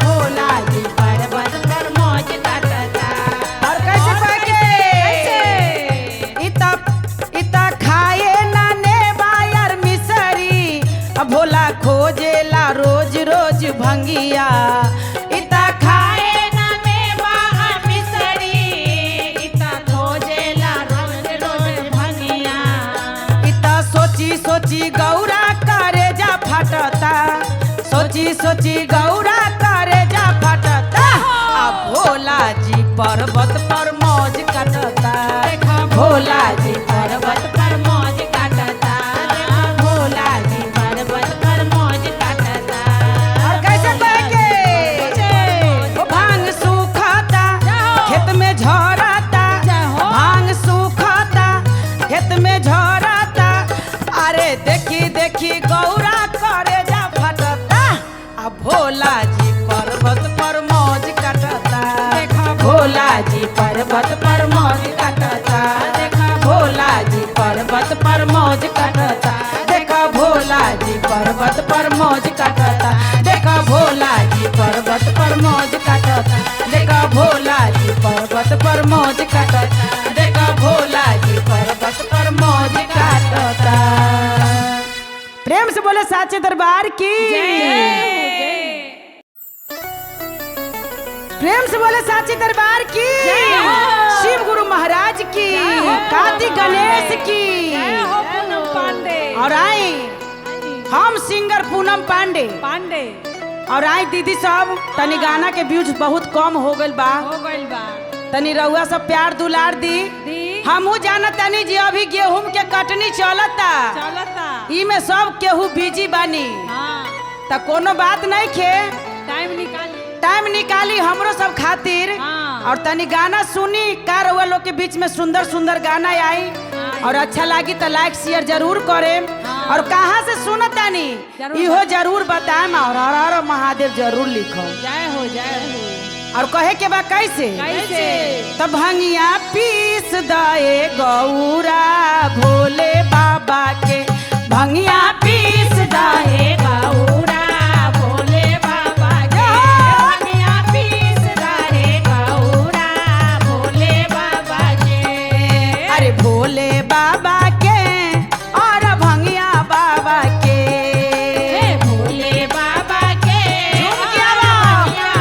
Speaker 2: भोला जी पर्वत पर मौज काटता। और कैसे पाके इता इता खाए ना नेबा यार मिसरी भोला खोजेला रोज रोज भंगिया। इता खाए
Speaker 1: ना मेवा मिसरी इता खोजेला रोज रोज भंगिया।
Speaker 2: इता सोची सोची गौरा करेजा फटता सोची सोची गौरा करेजा फटता। आ भोला जी पर्वत पर मौज काटता भोला जी पर्वत पर मौज काटता भोला जी पर्वत पर मौज काटता। और कैसे कहेंगे भांग सूखता खेत में झरता भांग सूखता खेत में झरता। अरे देखी देखी गौरा करेजा फटता। आ भोला जी पर्वत पर मौज काटता भोला जी पर्वत पर मौज काटता भोला जी पर्वत पर मौज काटता देखा भोला जी पर्वत पर मौज काटता देखा भोला जी पर्वत पर मौज काटता देखा भोला जी पर्वत पर मौज काटता देखा भोला जी पर्वत पर मौज काटता। प्रेम से बोले साचे दरबार की प्रेम से बोले साचे दरबार की शिव गुरु महाराज की कार्तिक गणेश की।
Speaker 1: पांडे
Speaker 2: और आई हम सिंगर पूनम पांडे
Speaker 1: पांडे
Speaker 2: और आई दीदी सब तनी गाना के व्यूज बहुत कम हो गइल बा
Speaker 1: हो गइल बा।
Speaker 2: तनी रउआ सब प्यार दुलार दी। हमहू जाना तनी जी अभी गेहूं के कटनी चलता
Speaker 1: चलता
Speaker 2: ई में सब केहू बिजी बानी
Speaker 1: हाँ
Speaker 2: त कोनो बात नहीं खे
Speaker 1: टाइम
Speaker 2: निकाली हमरो सब खातिर।
Speaker 1: हाँ।
Speaker 2: और तनी गाना सुनी का रउआ लोग के बीच में सुंदर सुंदर गाना आई और अच्छा लगी तो लाइक शेयर जरूर करें।
Speaker 1: हाँ।
Speaker 2: और कहाँ से सुनत तानी
Speaker 1: जरूर
Speaker 2: इहो जरूर बताएं और हर हर महादेव जरूर लिखो।
Speaker 1: जय हो
Speaker 2: और कहे के बा कैसे तब भंगिया पीस दए गौरा भोले बाबा के भंगिया पीस दए गौरा भोले बाबा के भंगिया पीस दए गौरा भोले बाबा के। अरे भोले बाबा के और भंगिया बाबा के
Speaker 1: भोले बाबा के
Speaker 2: झूम के आवा।
Speaker 1: भंगिया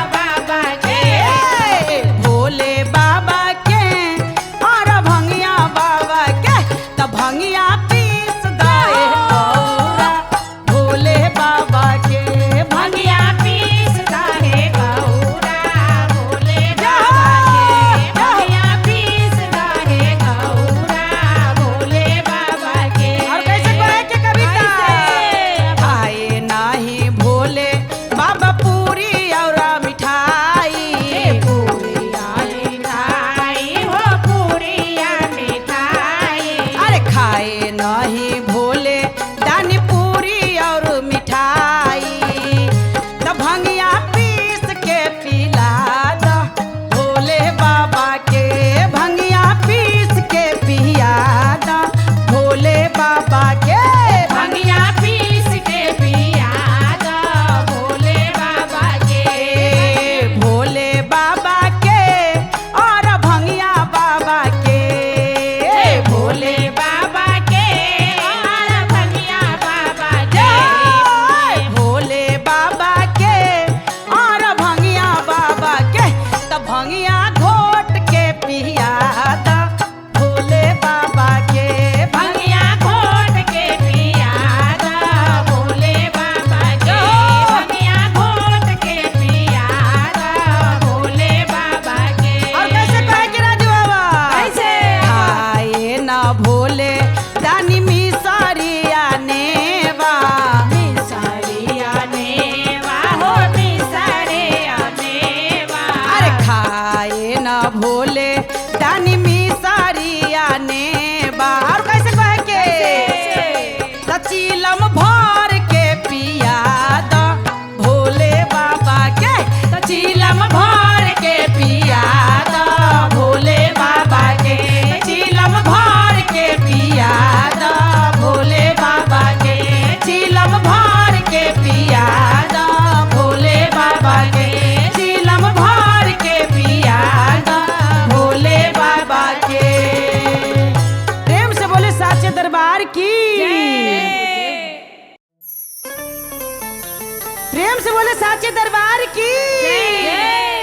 Speaker 2: बोले साचे दरबार की,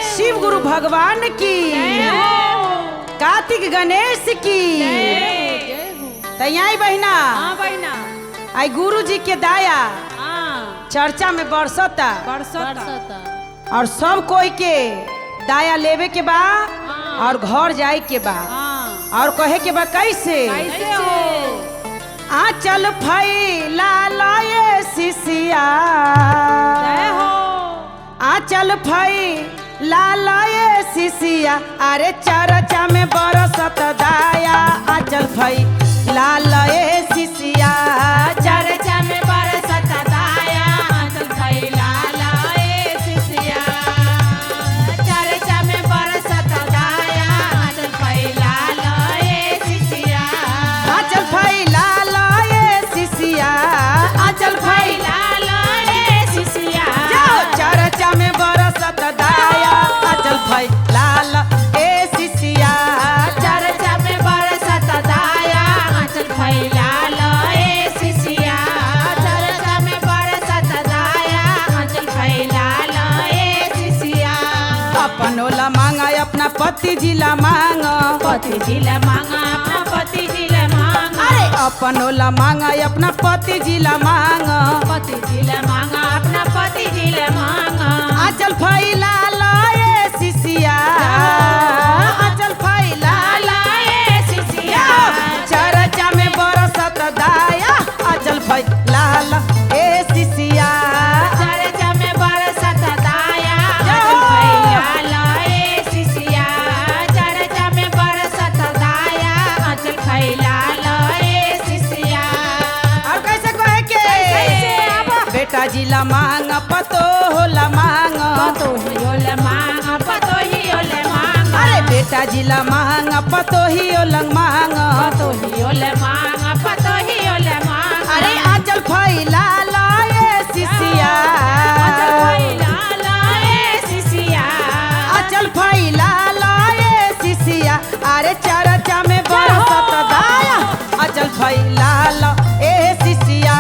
Speaker 2: शिव गुरु भगवान की, कार्तिक गणेश की। तैयारी बहिना आई गुरु जी के दाया चर्चा में बरसता और सब कोई के दाया लेवे के बा और घर जाए के बा और कहे के बा कैसे आंचल फैला लाए शिशिया, आंचल फैला लाए शिशिया, अरे चर्चा में बरसत दाया। आंचल फैला लाए शिशिया, चर्चा में बरसत दाया। आंचल फैला लाए शिशिया, चर्चा में बरसत दाया। आंचल फैला लाए शिशिया, आंचल फैला लाए शिशिया, आंचल फैला लाए शिशिया, चर्चा में बरसत दाया। आंचल फैला लाए शिशिया, चर्चा में बरसत दाया। आंचल फैला लाए शिशिया, चर्चा में बरसत दाया। आंचल फैला लाए शिशिया, अपनो ला मांगा अपना पति जी ला मांगा, पति जी ला मांगा अपना पति जी ला मांगा। अरे अपनो ला मांगा अपना पति जी ला मांगा, पति जी ला मांगा अपना पति जी ला मांगा। आंचल फैला लाए शिशिया, आंचल फैला लाए शिशिया, चर्चा में बरसत दाया। आंचल फैला लाए शिशिया, चर्चा में बरसत दाया। आंचल फैला लाए शिशिया, चर्चा में बरसत दाया। आंचल फैला लाए शिशिया। और कैसे कहे के बेटा जी ला मांगा पतो होला मांगा, पतो ही होला मांगा, पतो ही होला मांगा। अरे बेटा जी ला मांगा पतो ही होला मांगा, पतो ही होला मांगा, पतो ही होला मांगा। अरे आंचल फैला लाए शिशिया, आंचल फैला लाए शिशिया, आंचल फैला लाए शिशिया, अरे चर्चा में बरसत दाया। आंचल फैला लाए शिशिया,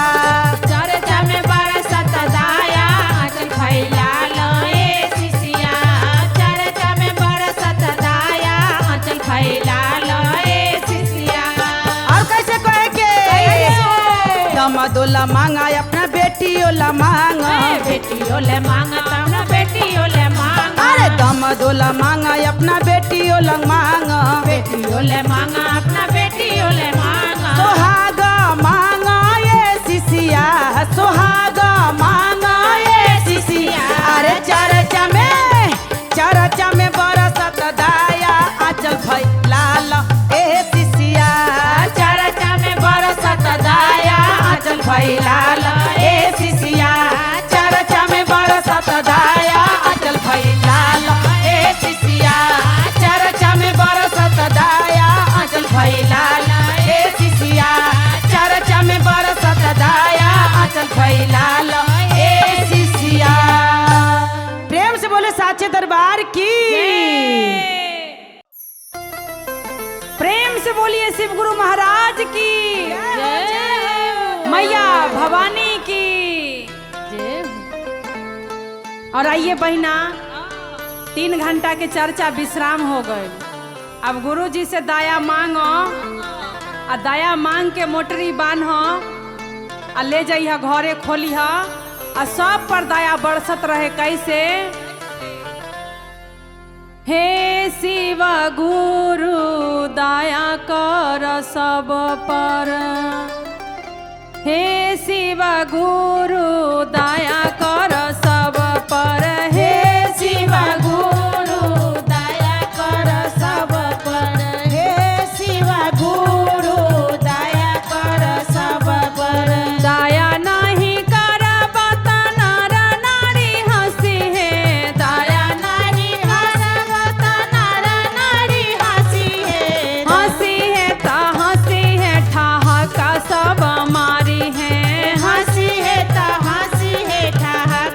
Speaker 2: चर्चा में बरसत दाया। आंचल फैला लाए शिशिया, चर्चा में बरसत दाया। आंचल फैला लाए शिशिया। और कैसे कहे के दमदोला मांगा अपना बेटियों ला मांगा, बेटियों ले मांगा अपना बेटियों ले मांगा। अरे दमदोला मांगा अपना बेटियों ला मांगा, बेटियों ले मांगा अपना बेटियों ले मांगा। सोहागा मांगा ये शिशिया, सोहागा मांगा ये शिशिया, अरे चर्चा में बरसत दाया। आंचल फैला लाए शिशिया, चर्चा में बरसत दाया। आंचल फैला लाए शिशिया, चर्चा में बरसत दाया। आंचल फैला लाए शिशिया, चर्चा में बरसत दाया। आंचल फैला लाए शिशिया, चर्चा में बरसत दाया। आंचल फैला लाए शिशिया। प्रेम से बोले साचे दरबार की,
Speaker 1: प्रेम से बोलिए शिव गुरु महाराज की, मैया भवानी की। और आइए बहिना, 3 घंटा के चर्चा विश्राम हो गए। अब गुरु जी से दाया मांगो आ दाया मांग के मोटरी बांधो आ ले जाइए घरे खोली आ सब पर दाया बरसत रहे। कैसे हे शिव गुरु दया कर सब पर, हे शिव गुरु दया कर सब पर, हे शिव गुरु दया कर सब पर, हे शिव गुरु दया कर सब पर। दया नहीं करब त नर नारी हंसी है, दया नहीं करब त नर नारी हंसी है, हंसी है त हंसी है ठहाका सब मारी है, हंसी है त हंसी है ठहाका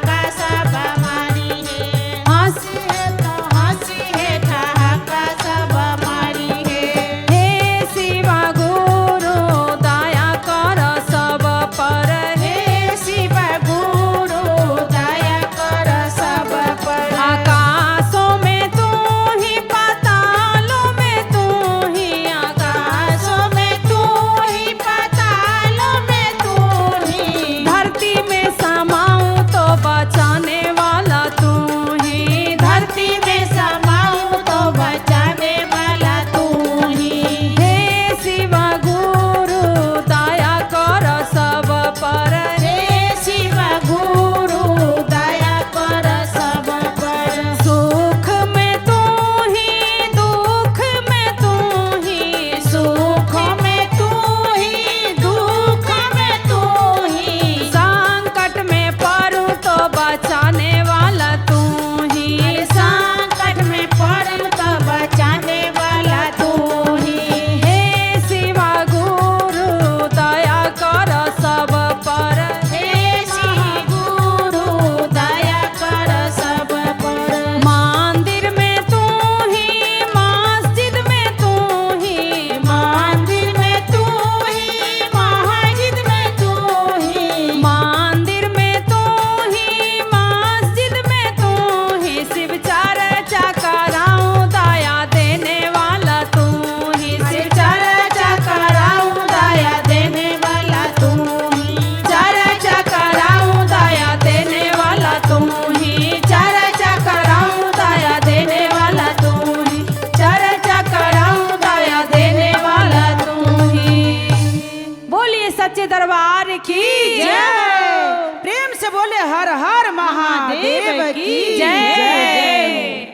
Speaker 2: की
Speaker 1: जय।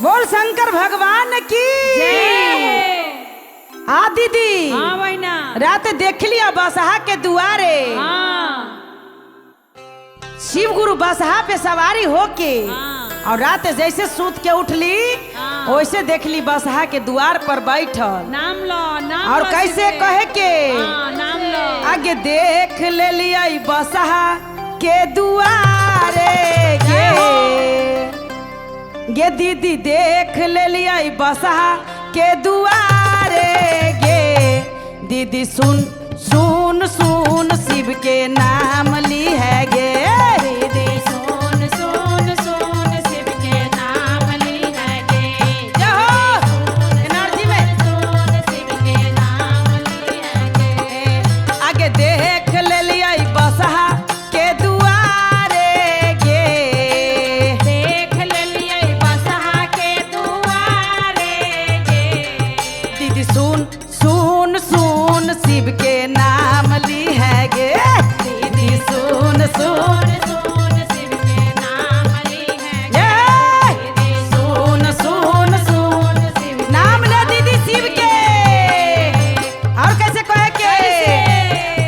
Speaker 2: बोल शंकर भगवान की हाँ दीदी।
Speaker 1: हाँ बहना।
Speaker 2: रात देख लिया बसहा के दुआरे।
Speaker 1: हाँ
Speaker 2: शिव गुरु बसहा पे सवारी होके और रात जैसे सूत के उठली वैसे देख ली बसहा के द्वार पर बैठल।
Speaker 1: नाम लो नाम
Speaker 2: और
Speaker 1: लो
Speaker 2: कैसे
Speaker 1: सीधे।
Speaker 2: कहे के
Speaker 1: नाम लो।
Speaker 2: आगे देख ले लिया बसहा के दुआरे गे दीदी देख ले लिया बसहा के दुआरे गे दीदी सुन सुन सुन शिव के नाम ली है गे
Speaker 1: दीदी सुन सुन सुन शिव के नाम ली है गे।
Speaker 2: एनर्जी में
Speaker 1: सुन शिव के नाम ली है गे।
Speaker 2: आगे देख ले लिया बसहा के दुआरे गे
Speaker 1: देख ले लिया बसहा के दुआरे गे।
Speaker 2: दीदी सुन सुन सुन शिव के नाम ली है गे दीदी सुन सुन
Speaker 1: सुन शिव के नाम ली है गे।
Speaker 2: ये
Speaker 1: दीदी
Speaker 2: सुन सुन सुन
Speaker 1: शिव
Speaker 2: नाम ले दीदी शिव के। और कैसे कहे के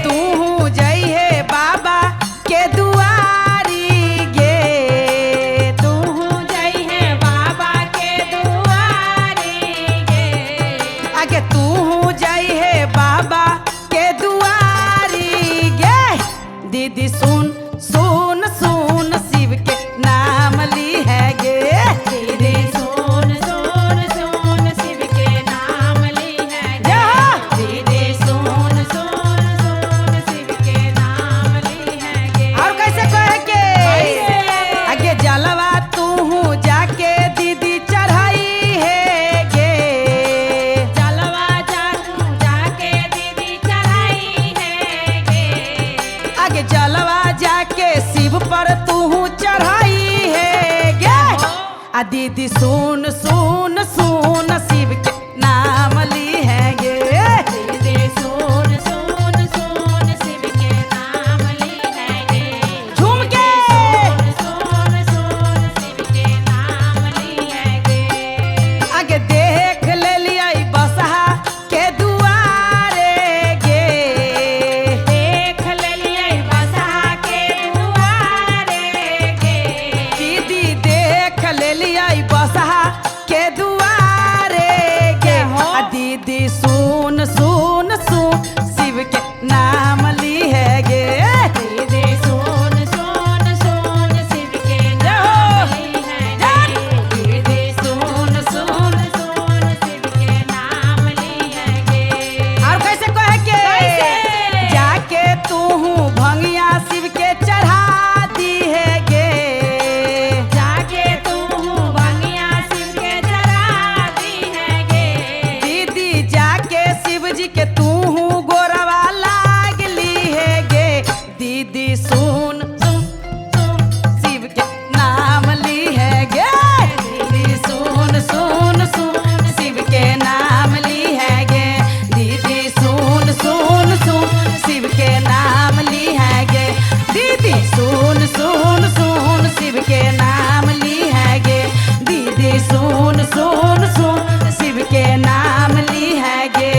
Speaker 2: तू जई है बाबा के दुआरी गे
Speaker 1: तू जई है बाबा के दुआरी गे।
Speaker 2: आगे तू जई है बाबा के दुआरी गे दीदी सुन सुन सुन शिव के नाम ली है गे
Speaker 1: दीदी सुन सुन सुन शिव के नाम ली है गे।
Speaker 2: जय।
Speaker 1: दीदी सुन सुन सुन शिव के नाम ली है गे।
Speaker 2: और कैसे कहे के
Speaker 1: कैसे?
Speaker 2: आगे जलवा तू जाके दीदी चढ़ाई है गे
Speaker 1: जलवा जाके दीदी चढ़ाई है गे।
Speaker 2: आगे जलवा जाके शिव पर तू चढ़ाई है गे आ दीदी सुन सुन सुन शिव के नाम ली है गे
Speaker 1: दीदी सुन सुन सुन शिव के नाम ली है गे।
Speaker 2: झूम के
Speaker 1: सुन सुन शिव के नाम ली है गे।
Speaker 2: आगे देख ले लिया बसहा के दुआरे गे
Speaker 1: देख ले लिया बसहा के दुआरे गे।
Speaker 2: दीदी देख ले लिया बसहा के दुआरे गे आ दीदी सुन सुन सुन शिव के नाम ली है गे
Speaker 1: दीदी सुन सुन सुन शिव के नाम ली है गे। दीदी सुन सुन सुन शिव के नाम ली है गे।
Speaker 2: और कैसे कहे के
Speaker 1: कैसे?
Speaker 2: जाके तू भंगिया शिव के चढ़ा दी है गे
Speaker 1: जाके तू भंगिया शिव के चढ़ा दी है गे।
Speaker 2: दीदी जाके शिव जी के तू गोरवा लाग ली है गे दीदी सुन सुन सुन शिव के नाम ली है गे दीदी सुन सुन सुन शिव के नाम ली है गे दीदी सुन सुन सुन शिव के नाम ली है गे दीदी सुन सुन सुन शिव के नाम ली है गे दीदी सुन सुन सुन शिव के नाम ली है गे।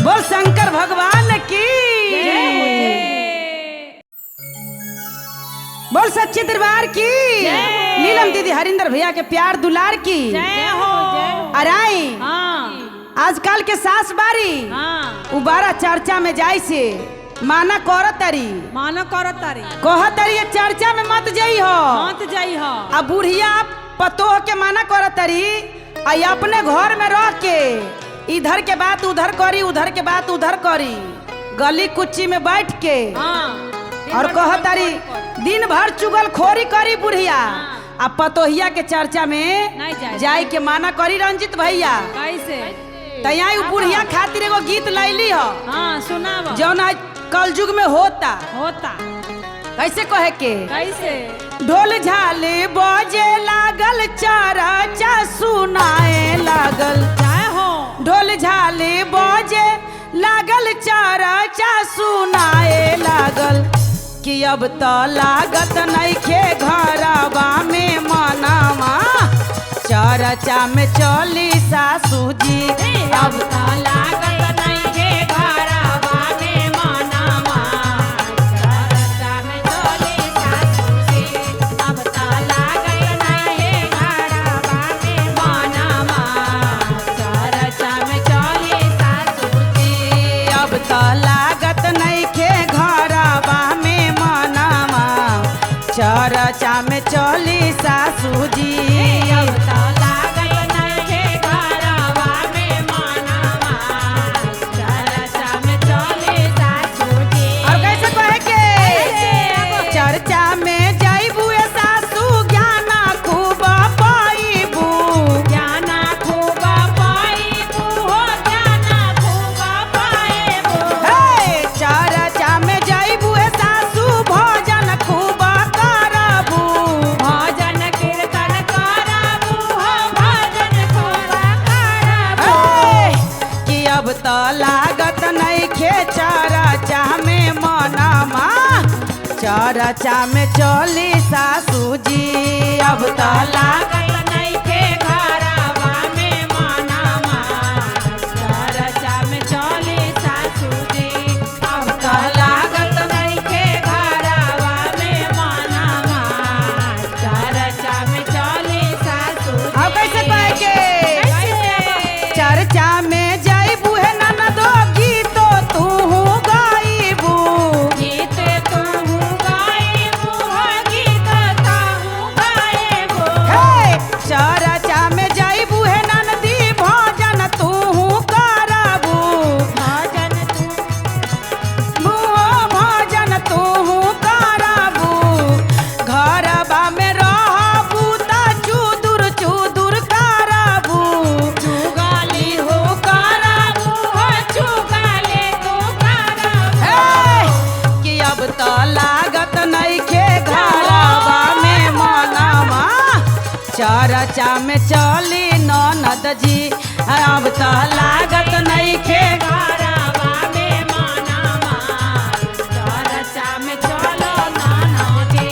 Speaker 2: बोल शंकर भगवान की बोल सच्चे दरबार की नीलम दीदी हरिंदर भैया के प्यार दुलार की
Speaker 1: जय हो।
Speaker 2: अराई
Speaker 1: हाँ
Speaker 2: आजकल के सास बारी
Speaker 1: हाँ
Speaker 2: उबारा चर्चा में जाई से माना करतरी
Speaker 1: मानो करो तारी
Speaker 2: कहतरी ये चर्चा में मत जाई हो
Speaker 1: मत जाई हो।
Speaker 2: अब बुढ़िया पतोह के माना करतरी आई अपने घर में रह के इधर के बात उधर करी उधर के बात उधर करी गली कुच्ची में बैठ के
Speaker 1: हाँ
Speaker 2: और कहतरी दिन भर चुगल खोरी करी बुढ़िया अब पतोहिया के चर्चा में
Speaker 1: नहीं जाए।
Speaker 2: जाए के माना करी रंजित भैया
Speaker 1: कैसे?
Speaker 2: तैयारी बुढ़िया खातिर एगो गीत लैली हो
Speaker 1: हाँ सुनाव।
Speaker 2: जौन आज कल युग में होता
Speaker 1: होता
Speaker 2: कैसे कहे के
Speaker 1: कैसे?
Speaker 2: ढोल झाले बजे लागल चरचा सुनाए लागल
Speaker 1: जय हो।
Speaker 2: ढोल झाले बजे लागल चरचा सुनाए लागल कि अब तो लागत नइखे घरवा में मनवा चर्चा में चली सासू जी।
Speaker 1: अब तो लागत नइखे घरवा में मनवा चर्चा में चली सासू जी। अब तो लागत नइखे घरवा में मनवा चर्चा में चली सासू जी।
Speaker 2: अब तो लागत नइखे घरवा में मनवा चर्चा में चली सासू जी।
Speaker 1: अब तो लागत नइखे घरवा में मनवा चर्चा में चली सासू जी।
Speaker 2: और कैसे कहे के
Speaker 1: कैसे?
Speaker 2: चर्चा में जाइबू ए सासू ज्ञान खूब पाइबू।
Speaker 1: ज्ञान खूब पाइबू हो ज्ञान खूब पाइबू।
Speaker 2: हे चर्चा में जाइबू ए सासू भोजन खूब करबू।
Speaker 1: भजन कीर्तन करबू हो भजन खूब करबू।
Speaker 2: हे कि अब तो लागत नइखे चर्चा में मनवा चर्चा में चली सासू जी। अब तो
Speaker 1: लागत नइखे घरवा में मनवा चर्चा में चली सासू जी। अब तो लागत नइखे घरवा में मनवा चर्चा में चली सासू जी।
Speaker 2: अब कैसे कहे के
Speaker 1: कैसे?
Speaker 2: चर्चा में जाइबू है ननदो गीतो तू गाइबू।
Speaker 1: गीत तू गाइबू हो गीत तू गाइबू।
Speaker 2: हे चर्चा में जाइबू है ननदी भोजन तू करबू।
Speaker 1: भजन तू
Speaker 2: भोजन तू करबू। घरबा में रहबू त चुदुर चुदुर करबू।
Speaker 1: चुगाली हो करबू हो चुगाली तू करबू।
Speaker 2: हे कि अब तो लागत नइखे घरवा में मनवा चर्चा में चली ननद जी। अब तो लागत नइखे
Speaker 1: घरवा में मनवा चर्चा में चलो ननदी।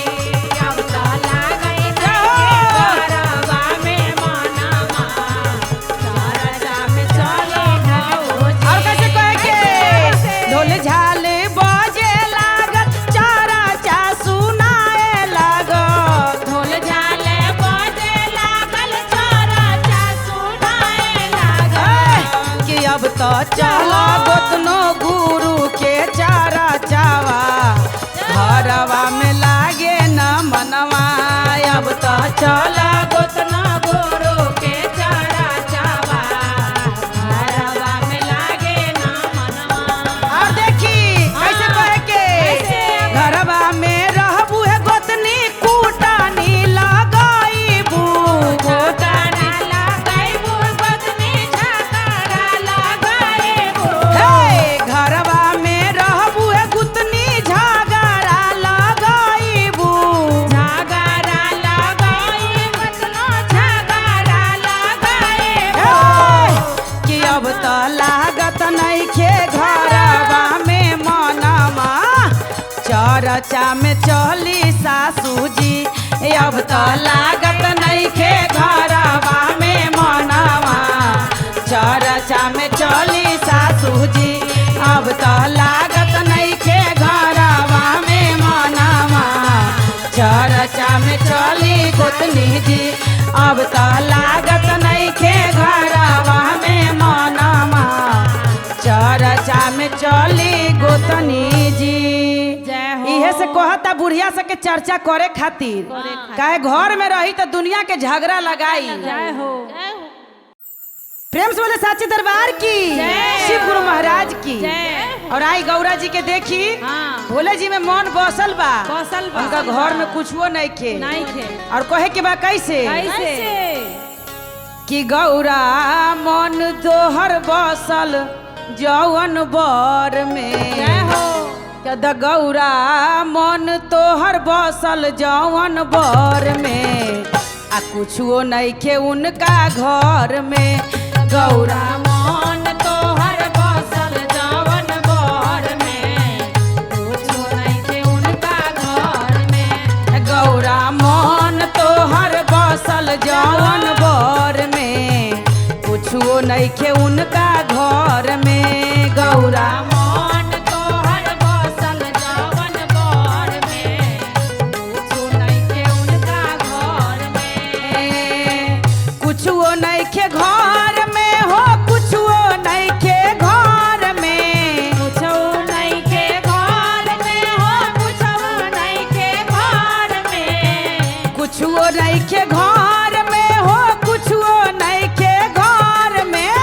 Speaker 1: अब तो लागत घरवा में मनवा चर्चा में चलो भौजी।
Speaker 2: और कैसे कहे के ढोल झाल बजे लागत चर्चा सुनाए लागत।
Speaker 1: ढोल झाले बजे लागल चर्चा सुनाए लागल।
Speaker 2: कि अब तो चला गोतनो गुरु के चर्चावा घरवा में लागे न मनवा। अब तो चला
Speaker 1: गोतना गोरो के चर्चावा घरवा में लागे ना मनवा।
Speaker 2: और देखी कैसे कहे के
Speaker 1: कैसे?
Speaker 2: घरवा में रहबू है गोतनी कूटानी लगाइबू।
Speaker 1: गोटाना लगाइबू गोतनी झगड़ा लगाइबू।
Speaker 2: हे घरवा में रहबू है गुतनी झगड़ा लगाइबू।
Speaker 1: झगड़ा लगाई गोतनो झगड़ा लगाइबू।
Speaker 2: कि अब तो लागत नइखे घरवा में मनवा चर्चा में चली सासू जी। अब तो लागत नइखे घरवा में मनवा चर्चा में चली सासू जी। अब तो लागत नइखे घरवा में मनवा चर्चा में चली गोतनी जी। अब तो लागत नइखे घरवा में मनवा चर्चा में चली गोतनी जी।
Speaker 1: जय हो।
Speaker 2: इहे से कहता बुढ़िया सके चर्चा करे खातिर काहे घर में रही तो दुनिया के झगड़ा लगाई।
Speaker 1: जय हो।
Speaker 2: प्रेम से बोले साचे दरबार की
Speaker 1: जय।
Speaker 2: शिव गुरु महाराज की
Speaker 1: जय।
Speaker 2: और आई गौरा जी के देखी
Speaker 1: हाँ।
Speaker 2: भोले जी में मन बसल बा।
Speaker 1: बसल बा।
Speaker 2: उनका घर में कुछो नहीं खे।
Speaker 1: नहीं खे।
Speaker 2: और कहे के बा कैसे कि गौरा मन तोहर बसल जौवन बर में।
Speaker 1: जय हो।
Speaker 2: द गौरा मन तोहर बसल जौवन बर में आ कुछो नहीं खे उनका घर में। गौरा
Speaker 1: मन तोहर बसल जवन बर में कुछो नहीं थे उनका
Speaker 2: नइखे उनका घर में गौरा
Speaker 1: मन तोहर बसल जवन बर में कुछो नइखे उनका घर में
Speaker 2: कुछो नइखे घर में हो कुछो नइखे घर में
Speaker 1: कुछो नइखे घर में हो कुछो नइखे घर में
Speaker 2: कुछो नइखे घर में हो कुछो नइखे घर में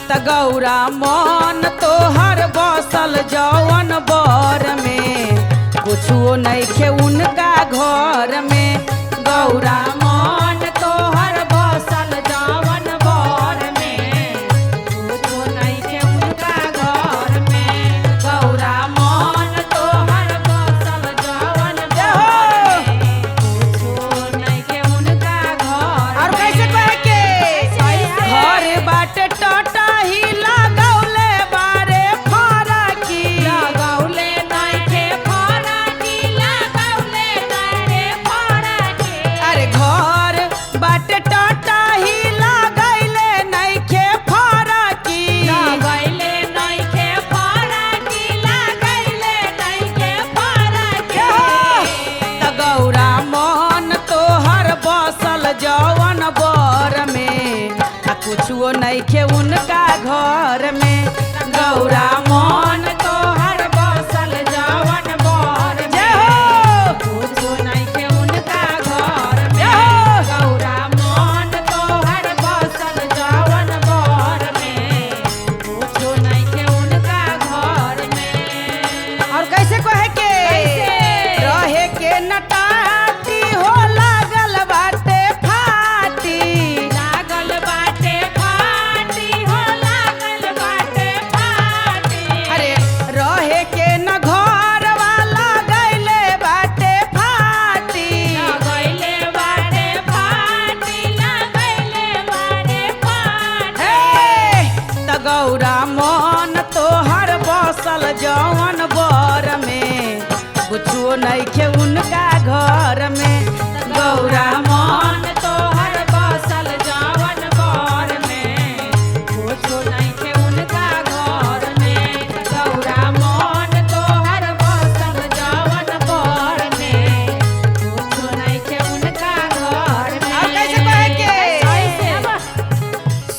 Speaker 2: त गौरा मन तोहर बसल जवन बर में कुछो नइखे उनका घर में गौरा
Speaker 1: मन तोहर बसल जवन बर में कुछो नइखे उनका घर में गौरा मन तोहर बसल जवन बर में कुछो नइखे उनका घर
Speaker 2: और
Speaker 1: में।
Speaker 2: कैसे कहे के
Speaker 1: कैसे?
Speaker 2: घर बाटे टटा ही लगौले बारे फरकी
Speaker 1: लगौले नइखे फरकी लगौले नइखे फरकी
Speaker 2: अरे घर बाटे टटा ही लगैले नइखे फरकी
Speaker 1: लगैले नइखे फरकी लगैले नइखे फरकी
Speaker 2: त गौरा मन तोहर बसल जवन बर में आ कुछो नइखे उनका घर में गौरा मन
Speaker 1: तोहर बसल जवन बर
Speaker 2: जय
Speaker 1: में
Speaker 2: हो
Speaker 1: कुछो नइखे उनका घर में
Speaker 2: जय हो
Speaker 1: गौरा मन तोहर बसल जवन बर में कुछो नइखे उनका घर में।
Speaker 2: और कैसे कहे के
Speaker 1: कैसे?
Speaker 2: रहे के नटाती हो लागल बाटे फाटी
Speaker 1: लागल बाटे फाटी हो लागल बाटे फाटी
Speaker 2: अरे रहे के न घर वाला गैले बाटे फाटी
Speaker 1: लगैले बाटे फाटी लगैले बाटे फाटी
Speaker 2: हे त गौरा मन तोहर बसल जवन बर में कुछो नइखे उनका घर में गौरा मन
Speaker 1: मन तोहर बसल जवन बर में कुछो नइखे उनका घर में गौरा मन तोहर बसल जवन बर में कुछो नइखे उनका घर में।
Speaker 2: और कैसे कहे के?
Speaker 1: कैसे?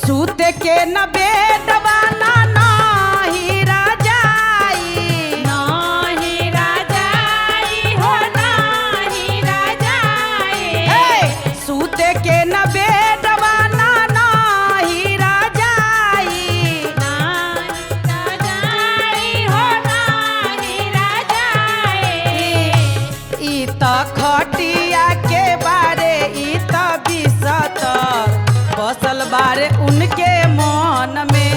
Speaker 2: सूते के न बेदवा ना नाही राजाई
Speaker 1: नाही राजाई हो नाही राजाई
Speaker 2: हे सूते के न बेदवा ना नाही राजाई
Speaker 1: नाही राजाई हो नाही राजाई
Speaker 2: ई त खटिया के बारे ई त बिसतर बसल बारे उनके मन में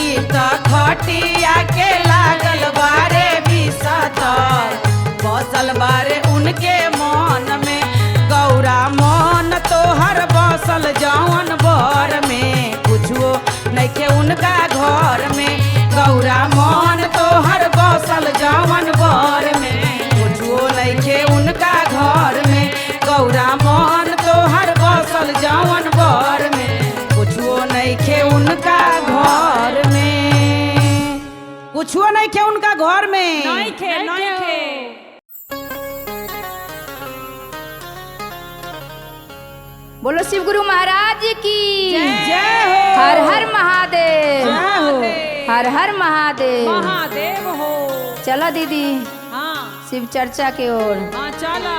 Speaker 2: ई त खटिया के लागल बारे बिसतर बसल बारे उनके मन में गौरा मन तोहर बसल जवन बर में कुछो नइखे उनका घर में गौरा मन तोहर बसल जवन बर में कुछो नइखे उनका घर में गौरा मन तोहर बसल जवन बर में कुछो नइखे उनका घर में कुछो नइखे उनका घर में
Speaker 1: नइखे नइखे
Speaker 3: बोलो शिव गुरु महाराज की
Speaker 2: जय हो
Speaker 3: हर हर महादेव
Speaker 2: जय हो
Speaker 3: हर हर महादेव
Speaker 1: महादेव हो।
Speaker 3: चलो दीदी
Speaker 1: हाँ
Speaker 3: शिव चर्चा के ओर।
Speaker 1: हाँ चला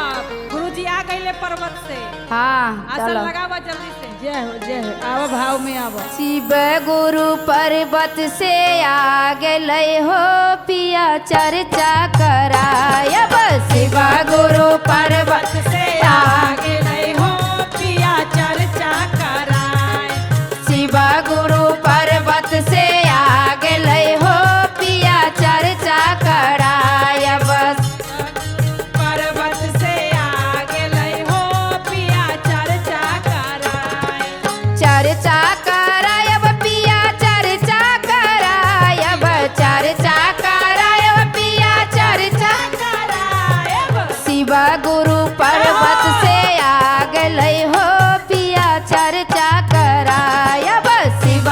Speaker 1: गुरुजी आ गईले पर्वत से
Speaker 3: हाँ
Speaker 1: आसन
Speaker 3: चलो।
Speaker 1: लगावा जल्दी से।
Speaker 2: जय हो आवा भाव में आवा
Speaker 3: शिव गुरु पर्वत से आ गए हो पिया चर्चा करायब शिव गुरु पर्वत
Speaker 1: से आगे नहीं हो पिया चर्चा कराए
Speaker 3: शिव गुरु पर्वत से आ गए हो पिया चर्चा करायब
Speaker 1: पर्वत से आगे नहीं हो पिया चर्चा कराए
Speaker 3: चर्चा करायब पिया चर्चा करायब चर्चा करायब पिया चर्चा
Speaker 1: करायब
Speaker 3: शिव गुरु पर्वत से आ गए हो पिया चर्चा करायब शिव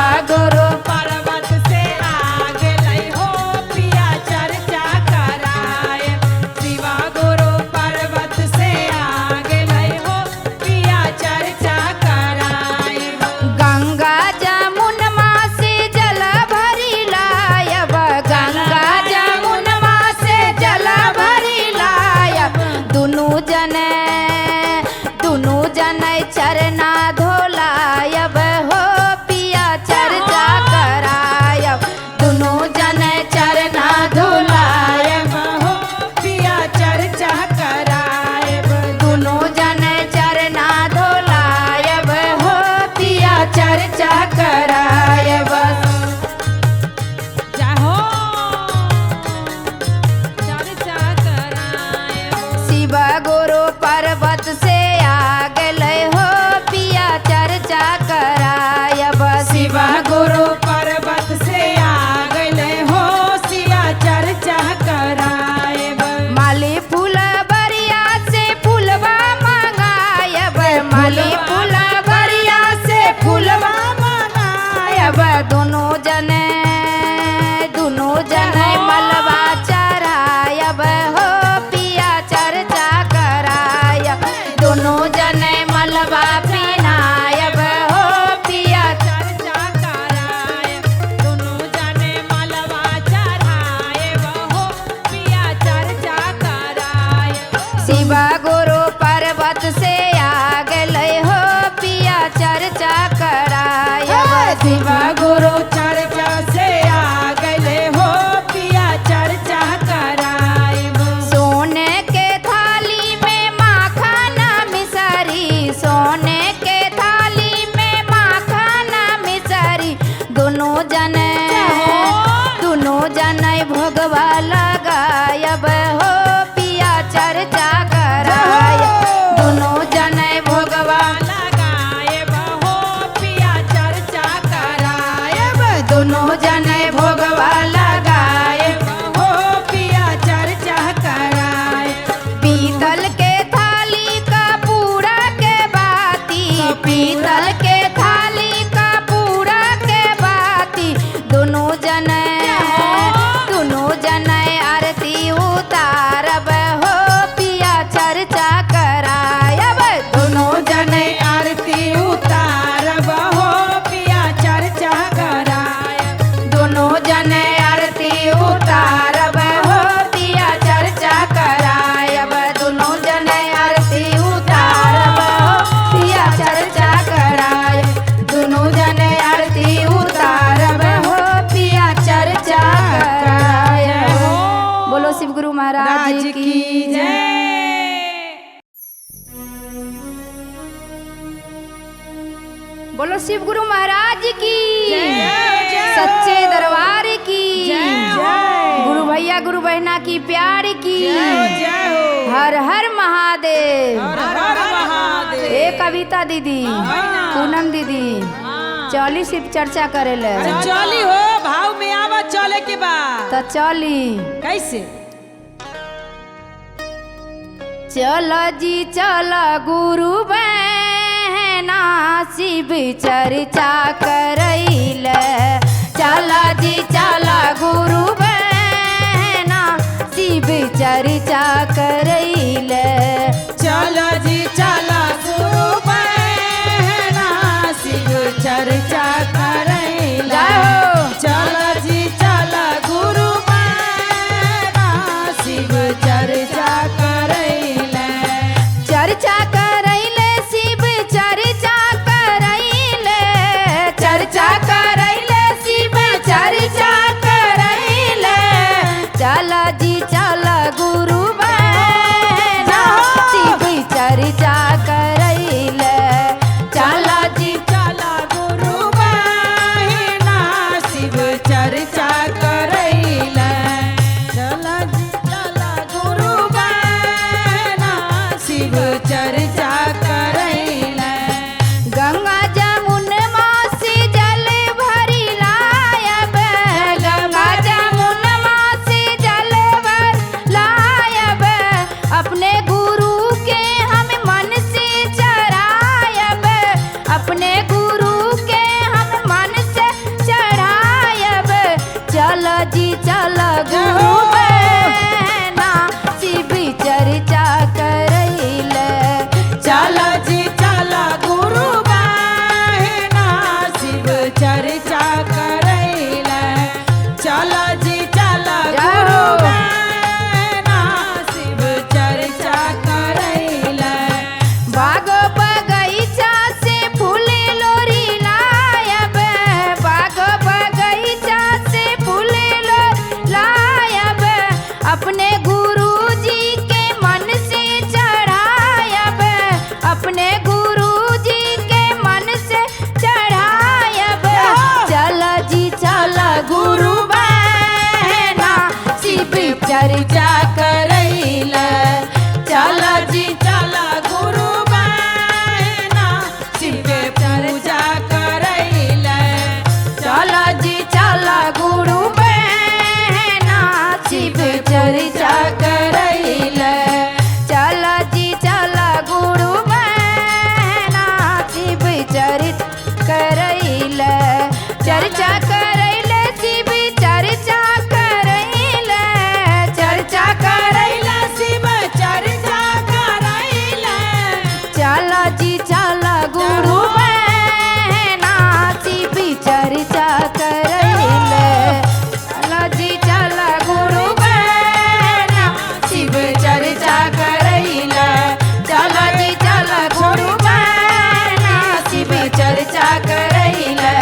Speaker 3: चरना धोलायब हो पिया चर्चा करायब दोनों जने चरना धोलायब
Speaker 2: हो पिया चर्चा करायब
Speaker 3: दोनों जने चरना धोलायब हो पिया चर्चा करायब
Speaker 1: जाहो चर्चा करायब
Speaker 3: शिव गुरु पर्वत से आ गए हो पिया चर्चा करायब
Speaker 2: शिव गुरु पर्वत से आ गए हो सिया चर्चा करायब
Speaker 3: माली फूल बरिया से फूलवा मंगायब माली फूल बरिया से फूलवा मंगायब दोनों जने मलबा चढ़ायब हो पिया चर्चा करायब दोनों जने मलबा पिनायब हो पिया
Speaker 1: चर्चा करायब दोनों जने मलबा चढ़ायब हो पिया चर्चा करायब
Speaker 3: शिव गुरु पर्वत से आ गए हो पिया चर्चा करायब
Speaker 2: शिव गुरु चर्चा से आ गए हो पिया चर्चा करायब
Speaker 3: सोने के थाली में माखन मिसरी सोने के थाली में माखन मिसरी दोनों जने भोगवा लगायब हो पिया चर्चा करायब दोनों जने भोगवा
Speaker 1: लगायब हो पिया चर्चा करायब
Speaker 3: दोनों जने भोगवा लगायब
Speaker 2: हो पिया चर्चा करायब
Speaker 3: पीतल के थाली का पूरा के बाती पीतल के थाली का पूरा के बाती दोनों जने आरती उतारब हो पिया चर्चा करायब
Speaker 2: दोनों जने आरती उतारब हो पिया चर्चा करायब
Speaker 3: दोनों जने आरती उतारब हो पिया चर्चा करायब दोनों जने आरती उतारब हो पिया चर्चा करायब दोनों जने आरती उतारब हो पिया चर्चा करायब बोलो शिव गुरु महाराज
Speaker 2: राज
Speaker 3: की
Speaker 2: की
Speaker 3: जय।
Speaker 2: जय
Speaker 3: बोलो शिव गुरु महाराज की
Speaker 2: जय।
Speaker 3: सच्चे दरबार की
Speaker 2: जय।
Speaker 3: गुरु भैया गुरु बहना की प्यार की
Speaker 2: जय हो
Speaker 3: हर हर महादेव
Speaker 2: हर हर महादेव
Speaker 3: ए कविता दीदी पूनम दीदी चली शिव चर्चा करेले
Speaker 2: अरे चली हो भाव में आवा चले के बाद
Speaker 3: तो चली
Speaker 2: कैसे
Speaker 3: चल जी चल गुरु बहना शिव चर्चा करैले चल जी चल गुरु बहना शिव चर्चा करैले
Speaker 2: चल जी चल गुरु बहना शिव चर्चा करैला चल जी चल गुरु बहना शिव चर्चा करैला
Speaker 3: चर्चा करैले शिव चर्चा करैले चर्चा करैले शिव चर्चा करैले चल जी चल गुरु बहना शिव चर्चा करैले चल जी
Speaker 2: चल गुरु बहना शिव चर्चा करैला चल जी चल गुरु बहना शिव चर्चा करैला
Speaker 3: गंगा जमुनमा से जल भरी लायब गंगा जमुनमा से जल भर लायब अपने गुरु के हम मन से चढ़ायब अपने गुरु के हम मन से चढ़ायब चल जी चल गुरु बहना शिव चर्चा करैले जी चला गुरु बहना शिव चर्चा करैले चला जी चला गुरु बहना शिव चर्चा करैले चला जी चला गुरु बहना शिव चर्चा करैले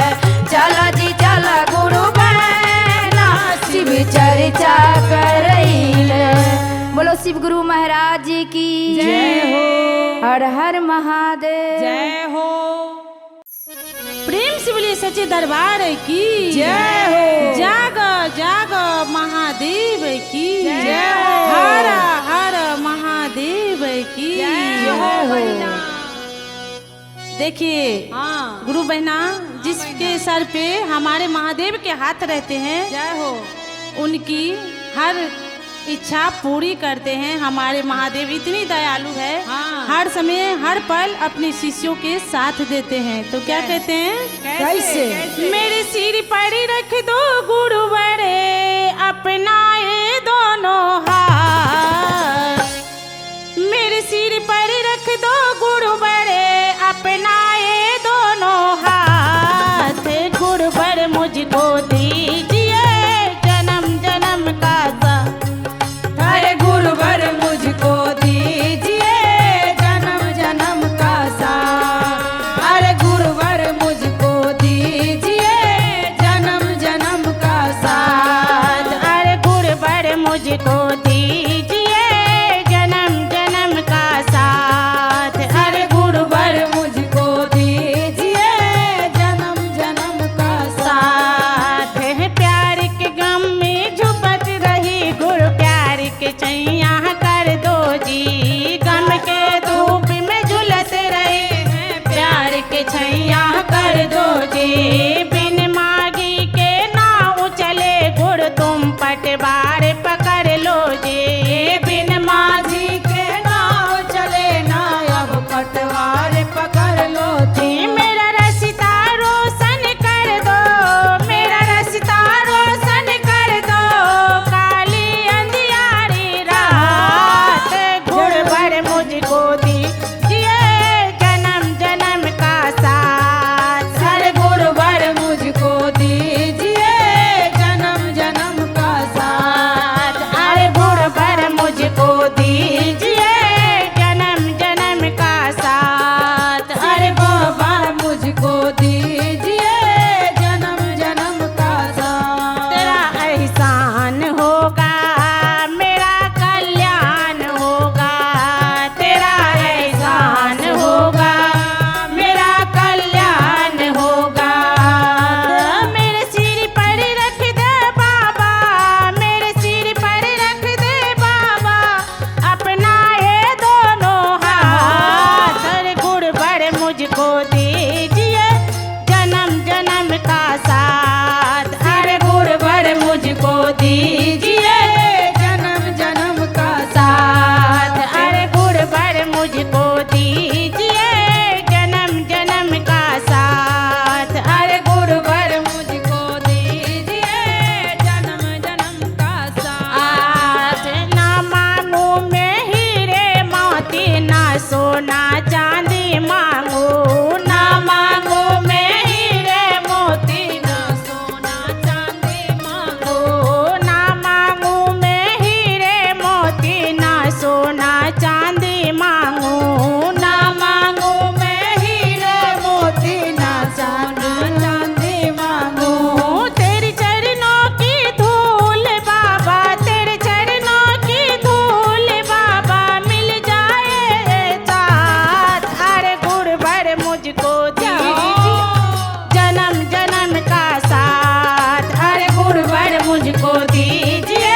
Speaker 3: चला जी चला गुरु बहना शिव चर्चा करैले। बोलो शिव गुरु महाराज जी की
Speaker 2: जय हो।
Speaker 3: हर हर महादेव।
Speaker 2: जय हो।
Speaker 1: प्रेम से बोलिए सच्चे दरबार की
Speaker 2: जय हो।
Speaker 1: जाग जाग महादेव की
Speaker 2: जय हो।
Speaker 1: हर हर महादेव की
Speaker 2: जय हो।
Speaker 1: देखिए
Speaker 2: हाँ।
Speaker 1: गुरु बहना जिसके सर पे हमारे महादेव के हाथ रहते हैं
Speaker 2: जय हो।
Speaker 1: उनकी हर इच्छा पूरी करते हैं। हमारे महादेव इतनी दयालु है,
Speaker 2: हाँ।
Speaker 1: हर समय हर पल अपने शिष्यों के साथ देते हैं। तो क्या कहते हैं?
Speaker 2: कैसे?
Speaker 1: मेरे सिर पर रख दो गुरुवर अपनाए दोनों हाथ, मेरे सिर पर रख दो गुरुवर अपनाए दोनों हाथ, गुरुवर मुझको दीजिए जन्म जन्म का साथ,
Speaker 2: अरे गुरुवर मुझको दीजिए जन्म जन्म का साथ, अरे गुरुवर मुझको दीजिए जन्म जन्म का साथ,
Speaker 1: अरे गुरुवर मुझको दीजिए जन्म जन्म का साथ,
Speaker 2: अरे गुरुवर मुझको दीजिए जन्म जन्म का
Speaker 1: साथ है। प्यार के गम में झुपत रही गुरु प्यार के छैया कर दो जी, गम के धूप में झुलस रहे प्यार के छैया कर दो जी, बिन मागी के नाव चले गुरु तुम पटवार पकड़ लो जी, बिन
Speaker 2: माझी के नाव चले ना अब पटवार पकड़ लो
Speaker 1: जी, मेरा रास्ता रोशन कर दो, मेरा रास्ता रोशन कर दो, काली अंधियारी रात, गुरुवर मुझको दीजिए जन्म जन्म का साथ,
Speaker 2: अरे गुरुवर मुझको दीजिए जन्म जन्म का साथ,
Speaker 1: अरे गुरुवर मुझको दीजिए जन्म जन्म का साथ,
Speaker 2: अरे बाबा मुझको दीजिए जन्म जन्म का साथ,
Speaker 1: तेरा एहसान होगा मेरा कल्याण होगा, तेरा एहसान होगा मेरा कल्याण होगा, मेरे सिर पर रख दे बाबा, मेरे सिर पर रख दे बाबा अपना ये दोनों हाथ, अरे गुरुवर मुझको दीजिए जन्म जन्म का साथ,
Speaker 2: अरे गुरुवर मुझको दीजिए जन्म जन्म का साथ,
Speaker 1: अरे गुरुवर मुझको दीजिए जन्म जन्म का साथ,
Speaker 2: अरे गुरुवर मुझको दीजिए जन्म जन्म का साथ,
Speaker 1: आज ना मांगू मैं हीरे मोती ना सोना चांदी मांगू, ना मांगू मैं हीरे मोती
Speaker 2: ना सोना चांदी मांगो,
Speaker 1: ना मांगू मैं हीरे मोती ना सोना चांदी मांगू,
Speaker 2: ना मांगो मैं हीरे मोती ना सोना चांदी मांगो,
Speaker 1: तेरे चरणों की धूल बाबा, तेरे चरणों की धूल बाबा मिल जाए साथ, अरे गुरुवर मुझको दीजिए जन्म जन्म का साथ, अरे गुरुवर मुझको दीजिए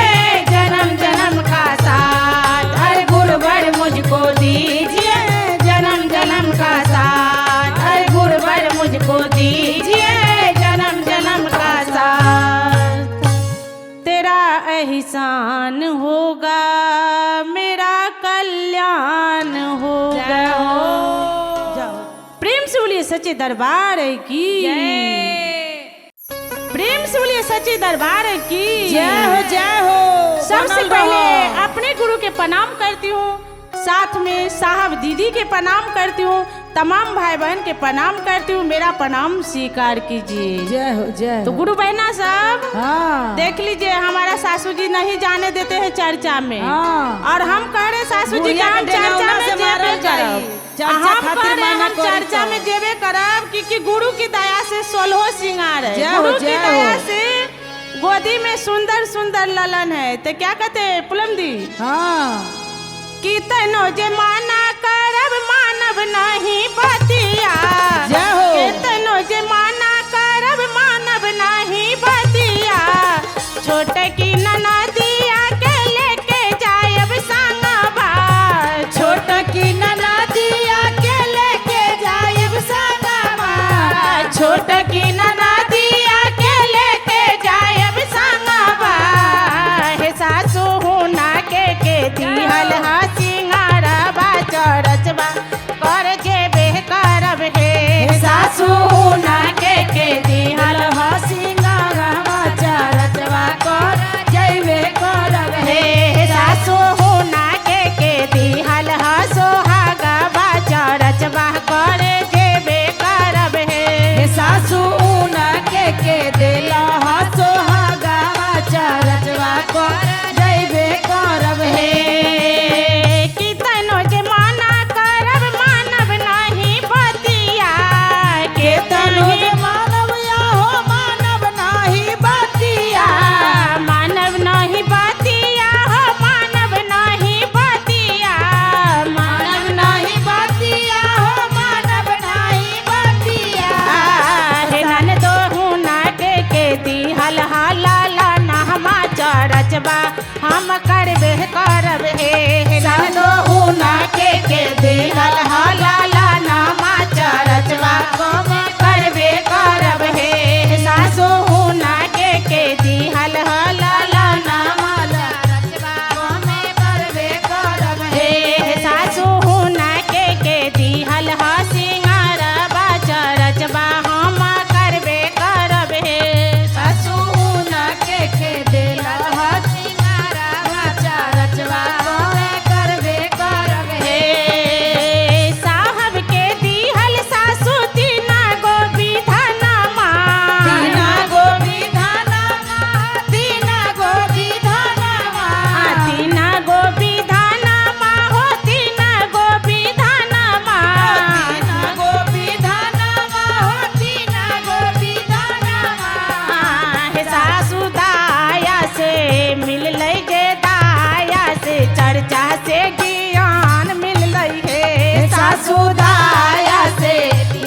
Speaker 1: जन्म जन्म का साथ, अरे गुरुवर मुझको दीजिए जन्म जन्म का साथ, अरे गुरुवर मुझको दीजिए जन्म जन्म का साथ, तेरा एहसान होगा मेरा कल्याण होगा। जाओ प्रेम से बोलिए सच्चे दरबार की प्रेम से बोलिए सच्चे दरबार की
Speaker 2: जय हो जय हो।
Speaker 1: सबसे
Speaker 2: बनल
Speaker 1: पहले
Speaker 2: रहो।
Speaker 1: अपने गुरु के प्रणाम करती हूँ,
Speaker 4: साथ में साहब दीदी के प्रणाम करती हूँ, तमाम भाई बहन के प्रणाम करती हूँ। मेरा प्रणाम स्वीकार कीजिए।
Speaker 2: जय हो जय
Speaker 4: तो
Speaker 2: हो।
Speaker 4: गुरु बहना सब
Speaker 2: हाँ
Speaker 4: देख लीजिए, हमारा सासू जी नहीं जाने देते हैं चर्चा में,
Speaker 2: हाँ।
Speaker 4: और हम कह रहे सासू जी
Speaker 2: बुढ़िया
Speaker 4: का हम
Speaker 2: के
Speaker 4: चर्चा
Speaker 2: डेनौना
Speaker 4: में
Speaker 2: से
Speaker 4: जेबे
Speaker 2: मारल जाई।
Speaker 4: करब।
Speaker 2: चर्चा
Speaker 4: हम
Speaker 2: खातिर
Speaker 4: कह रहे
Speaker 2: माना
Speaker 4: हम
Speaker 2: करी
Speaker 4: चर्चा
Speaker 2: तो।
Speaker 4: में जेबे करब, क्योंकि गुरु की दया से 16 सिंगार है।
Speaker 2: जय हो,
Speaker 4: गुरु की
Speaker 2: जय हो।
Speaker 4: दया से गोदी में सुंदर सुंदर ललन है। तो क्या कहते हैं पुलम दी
Speaker 2: हाँ
Speaker 4: कि तनो जे माना करब मानव नहीं बतिया।
Speaker 2: जय हो।
Speaker 4: कि तनो जे माना करब मानव नहीं बतिया। छोटे की ननदिया के लेके जायब संगवा।
Speaker 2: छोट की ननदिया के लेके जायब संगवा।
Speaker 4: छोट की ननदिया के लेके जायब संगवा। हे सासू हुना के दिहल हा सिंगारबा चरचबा कर जेबे करब हे। सासू हुना के दिहल हा
Speaker 2: सिंगारवा चरचवा कर जइबे करब
Speaker 4: हे। सासू हुना के दिहल हा सोहागबा चरचबा कर जेबे करब हे।
Speaker 2: सासू ऊना के देला सोहागावा चरचवा कर जइबे करब
Speaker 4: हे कि तनो जे माना करब मानब नहीं बतिया। के तनो जे
Speaker 2: मानव या हो मानव नाही बतिया।
Speaker 4: मानव नहीं बतिया हो मानव नहीं बतिया। मानव नहीं
Speaker 2: बतिया हो मानव नाही बतिया।
Speaker 4: हे ननदो हुना के दिहल हाला नहमा चरचबा हम करबे करब हे। ननदो हुना के दिहल हाला नहमा चरचबा हम करबे करब हे। सासू हुना के दिहल हाला नहमा चरचबा हम करबे करब हे। सासू हुना के दिहल हा सिंगारबा चरचबा हम करबे करब हे।
Speaker 2: सासू ऊना के देला सिंगारवा चरचवा करबे करब
Speaker 4: हे। साहब के दिहल सासू तीना गो विधानमा।
Speaker 2: तीना गो विधानमा। तीना गो विधानमा।
Speaker 4: तीना गो विधानमा हो तीना गो विधानमा।
Speaker 2: तीना गो विधानमा हो तीना गो विधानमा।
Speaker 4: हे सासू दाया से मिल लई गे दाया से चर्चा से ज्ञान मिल लई हे।
Speaker 2: सासू दाया से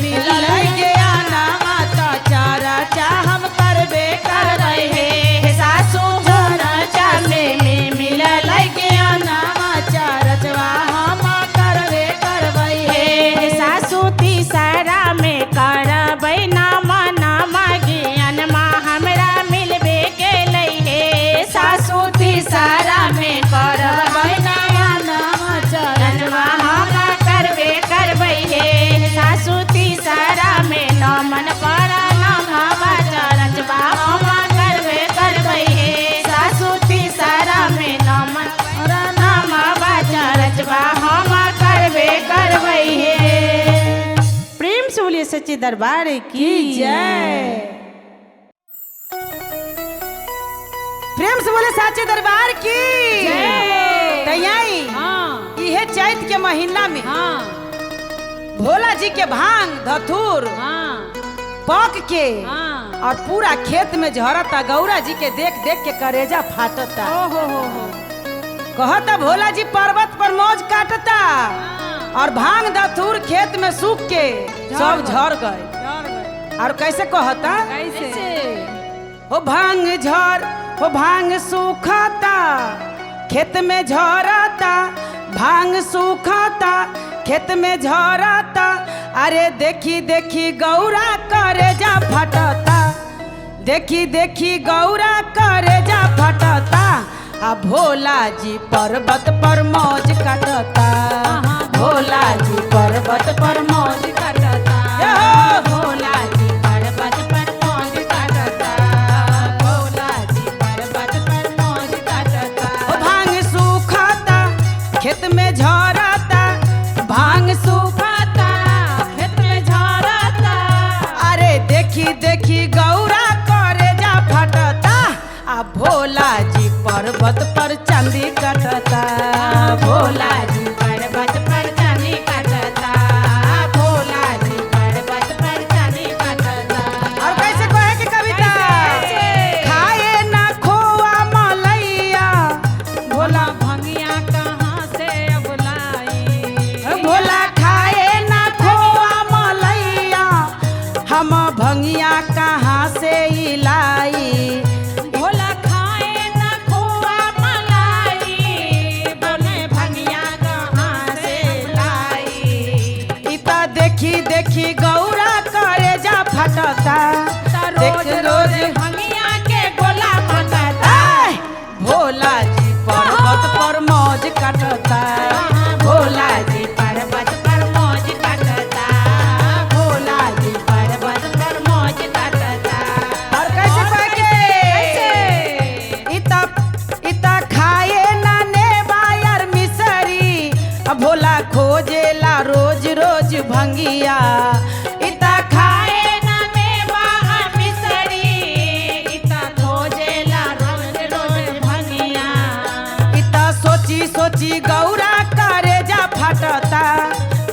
Speaker 2: मिलल ज्ञाना माता चरचा हम करबे करबै
Speaker 4: हे। सासू चर्चा में मिलल
Speaker 2: ज्ञाना माता चरचवा हम करबे करबै
Speaker 4: हे। सासू तीसरा में करबै नामा नामा ज्ञानमा हमरा मिलबे केलै हे। सासू तीसरा में करबै नामा नामा ज्ञानमा हमरा करबे करबै हे। सासू तीसरा में नमन पर नामा चरचबा हम करबे करबै हे। सासू तीसरा में नमन पर नामा चरचबा हम करबे करबै हे। प्रेम से बोलिए सच्चे दरबार की
Speaker 2: जय। प्रेम से बोले साचे दरबार की
Speaker 1: जय।
Speaker 2: तैयारी
Speaker 1: हाँ
Speaker 2: इहे चैत के महीना में
Speaker 1: हाँ
Speaker 2: भोला जी के भांग धतूर
Speaker 1: हाँ
Speaker 2: पक के
Speaker 1: हाँ।
Speaker 2: और पूरा खेत में झरता। गौरा जी के देख देख के करेजा फाटता।
Speaker 1: ओ हो
Speaker 2: कहता भोला जी पर्वत पर मौज काटता और भांग धतूर खेत में सूख के सब झड़ गए। और कैसे कहता
Speaker 1: कैसे
Speaker 2: हो भांग झड़ हो भांग सूखता खेत में झरता। भांग सूखता खेत में झरता। अरे देखी देखी गौरा करेजा फटता। देखी देखी गौरा करेजा फटता। आ भोला जी पर्वत पर मौज काटता। भोला जी पर्वत पर मौज काटता। भोला जी पर्वत पर मौज काटता। भोला जी पर्वत पर मौज काटता। भांग सूखता खेत में झरा इता देखी देखी गौरा करे जा फटता
Speaker 1: रोज रोज भंगिया के गोला फटता
Speaker 2: भोला जी पर्वत पर मौज काटता
Speaker 4: भोला जी पर्वत पर मौज काटता भोला जी पर्वत पर मौज काटता
Speaker 2: और कैसे पाके इता खाए ना ने बायर मिसरी भोला खोजेला रोज रोज भंगिया इता
Speaker 4: खाए ना मेवा मिसरी इता खोजेला रोज रोज भंगिया
Speaker 2: इता सोची सोची गौरा करे जा फटता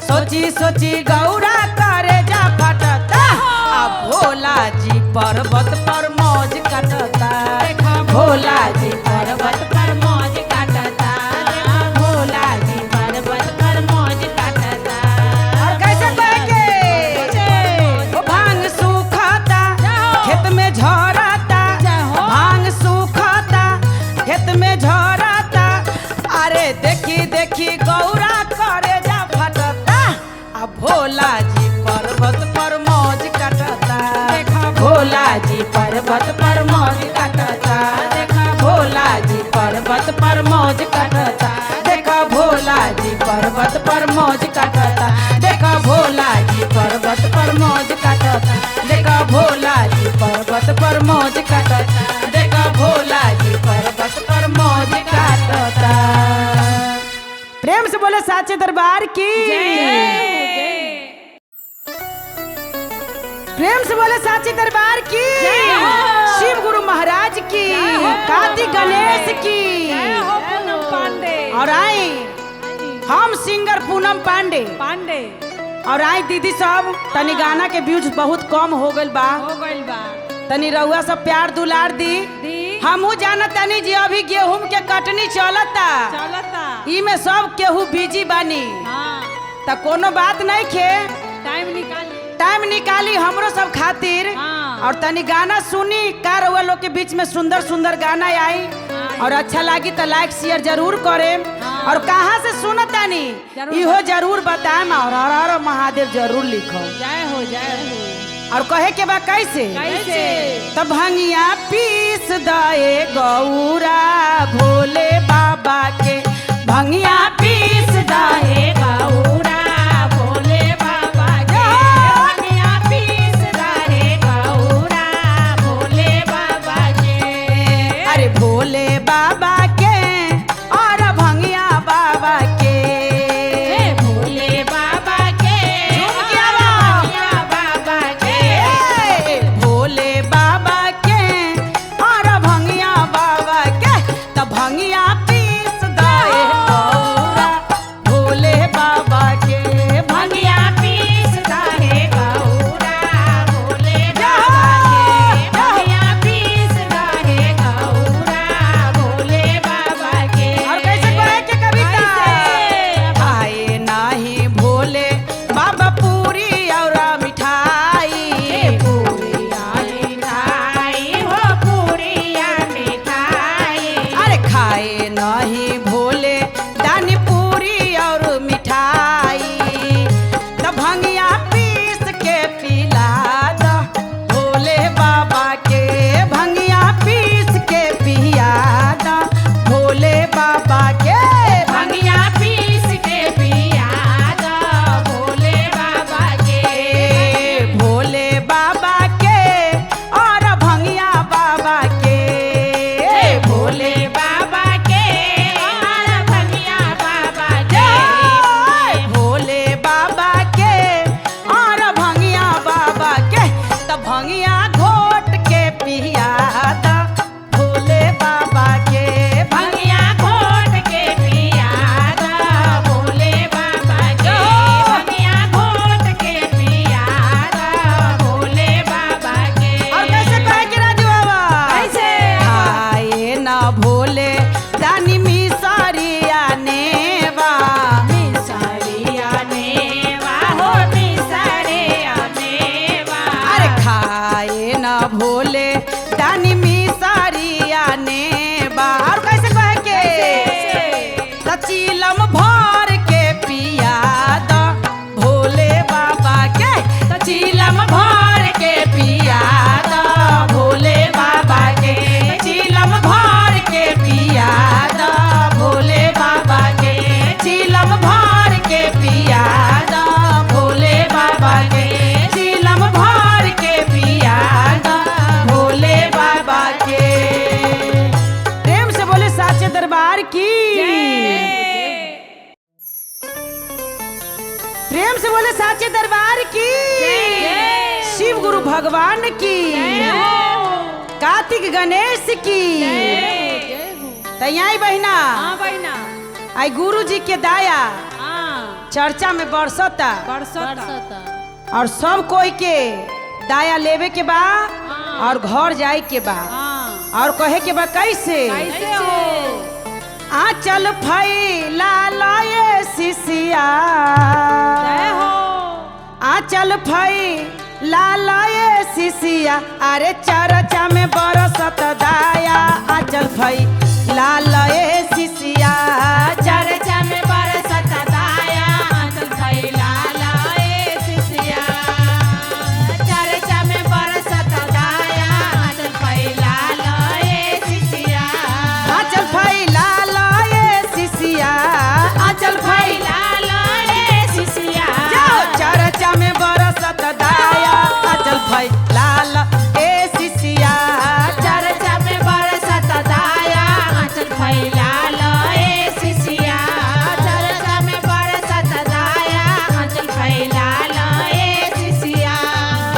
Speaker 2: सोची सोची गौरा करे जा फटता आ भोला जी पर्वत पर मौज काटता
Speaker 4: भोला जी पर्वत पर मौज काटता भोला जी पर्वत पर मौज काटता
Speaker 2: और कैसे पाके वो भांग सुखाता खेत में झराता भांग सुखाता खेत में झराता अरे देखी देखी गौरा करे जा फटता आ भोला जी पर्वत पर मौज काटता
Speaker 4: भोला जी पर्वत पर मौज काटता भोला जी पर्वत पर मौज काटता
Speaker 2: देखा भोला जी पर्वत पर मौज काटता देखा भोला जी पर्वत पर मौज काटता देखा भोला जी पर्वत पर मौज काटता देखा भोला जी पर्वत पर मौज काटता। प्रेम से बोले साचे दरबार की प्रेम से बोले साचे दरबार की शिव गुरु महाराज की कार्तिक गणेश की
Speaker 1: पांडे
Speaker 2: और आई हम सिंगर पूनम पांडे
Speaker 1: पांडे
Speaker 2: और आई दीदी सब तनी गाना के व्यूज बहुत कम हो गइल बा
Speaker 1: हो गइल बा
Speaker 2: तनी रउआ सब प्यार दुलार दी हमहू जानत तनी जी अभी गेहूं के कटनी चलता
Speaker 1: चलता
Speaker 2: ई में सब केहू बिजी बानी
Speaker 1: हाँ
Speaker 2: त कोनो बात नहीं खे
Speaker 1: टाइम निकाली
Speaker 2: हमरो सब खातिर
Speaker 1: हाँ।
Speaker 2: और तनी गाना सुनी का रउआ लोग के बीच में सुंदर सुंदर गाना आई और अच्छा लगी तो लाइक शेयर जरूर करे और कहाँ से सुनत तानी इहो जरूर बताएम और हर हर महादेव जरूर लिखो
Speaker 1: जय हो
Speaker 2: और कहे के बा कैसे
Speaker 1: कैसे
Speaker 2: तब भंगिया पीस दए गौरा भोले बाबा के भंगिया पीस दए
Speaker 4: गौरा भोले बाबा के भंगिया पीस दे गौरा भोले बाबा के
Speaker 2: अरे भोले बाबा के और भंगिया बाबा के
Speaker 4: भोले बाबा के
Speaker 2: झुमकिया बा।
Speaker 4: भंगिया बाबा के
Speaker 2: भोले बाबा के और भंगिया बाबा के तब भंगिया पीस दए गौरा भोले बाबा के
Speaker 4: भंगिया पीस दे गौरा भोले बाबा के भंगिया पीस दे गौरा भोले बाबा के
Speaker 2: और कैसे कहे के कविता
Speaker 4: कैसे?
Speaker 2: आए नाही भोले बाबा पूरी और मिठाई
Speaker 4: पूरिया मिठाई हो पूरिया मिठाई
Speaker 2: अरे खाए नहीं भोले दानी पूरी और मिठाई तब भंगिया पीस के पिला दो भोले बाबा के भंगिया पीस के पिया दो भोले बाबा के
Speaker 4: भंगिया पीस के पिया दो
Speaker 2: प्रेम से बोले साचे दरबार की, शिव गुरु भगवान की, कार्तिक गणेश की। तैयारी बहिना,
Speaker 1: हाँ बहिना,
Speaker 2: आई गुरु जी के दाया
Speaker 1: हाँ
Speaker 2: चर्चा में बरसता
Speaker 1: बरसता।
Speaker 2: और सब कोई के दाया लेवे के बा और घर जाए के बा
Speaker 1: हाँ
Speaker 2: और कहे के बा कैसे
Speaker 1: कैसे हो?
Speaker 2: आंचल फैला लाए सिसिया,
Speaker 1: जय हो।
Speaker 2: आंचल फैला लाए सिसिया, अरे चर्चा में बरसत दाया। आंचल फैला लाए सिसिया,
Speaker 4: चर्चा में बरसत दाया, आंचल फैला लाए सिसिया। चर्चा में बरसत दाया, आंचल फैला लाए सिसिया।
Speaker 2: आंचल फैला लाए सिसिया, आंचल फैला
Speaker 4: फैला लाए सिसिया।
Speaker 2: जाओ चर्चा में बरसत दाया। आंचल फैला लाए सिसिया,
Speaker 4: चर्चा में बरसत दाया, आंचल फैला लाए सिसिया। चर्चा में बरसत दाया, आंचल फैला लाए सिसिया।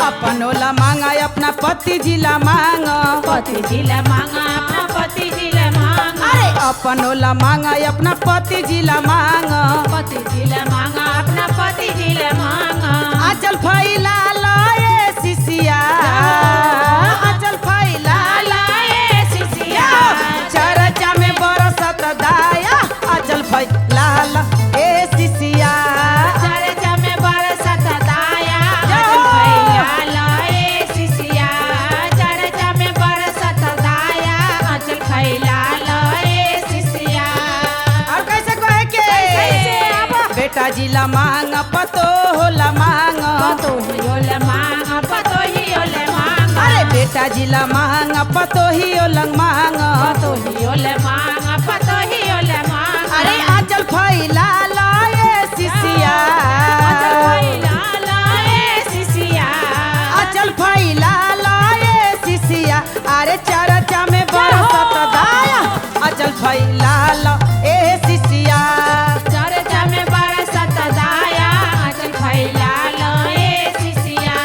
Speaker 2: अपनो ला मांगा अपना पति जी ला मांगा,
Speaker 4: पति जी ले मांगा, अपना पति जी ले मांगा।
Speaker 2: अरे अपनो ला मांगा अपना पति जी ला मांगा।
Speaker 4: पति जी ले मांगा, अपना पति जी ले मांगा।
Speaker 2: आंचल फैला लाए सिसिया, आंचल फैला
Speaker 4: लाए सिसिया।
Speaker 2: चर्चा में बरसत दाया। आंचल फैला लाए सिसिया,
Speaker 4: चर्चा में बरसत दाया, आंचल फैला लाए सिसिया। चर्चा में बरसत दाया, आंचल फैला लाए सिसिया।
Speaker 2: और कैसे कहे के बेटा जी ला मांगा पतो होला मांगा।
Speaker 4: पतोहियो ले मांगा, पतोहियो ले मांगा।
Speaker 2: अरे बेटा जी ला मांगा पतो ही ओलंग मांगा।
Speaker 4: पतोहियो ले मांगा, पतोहियो ले मांगा।
Speaker 2: अरे आंचल फैला लाए सिसिया,
Speaker 4: आंचल फैला लाए सिसिया।
Speaker 2: आंचल फैला लाए सिसिया, अरे चर्चा में बरसत दाया। आंचल फैला लाए सिसिया,
Speaker 4: चर्चा में बरसत दाया, आंचल फैला लाए सिसिया।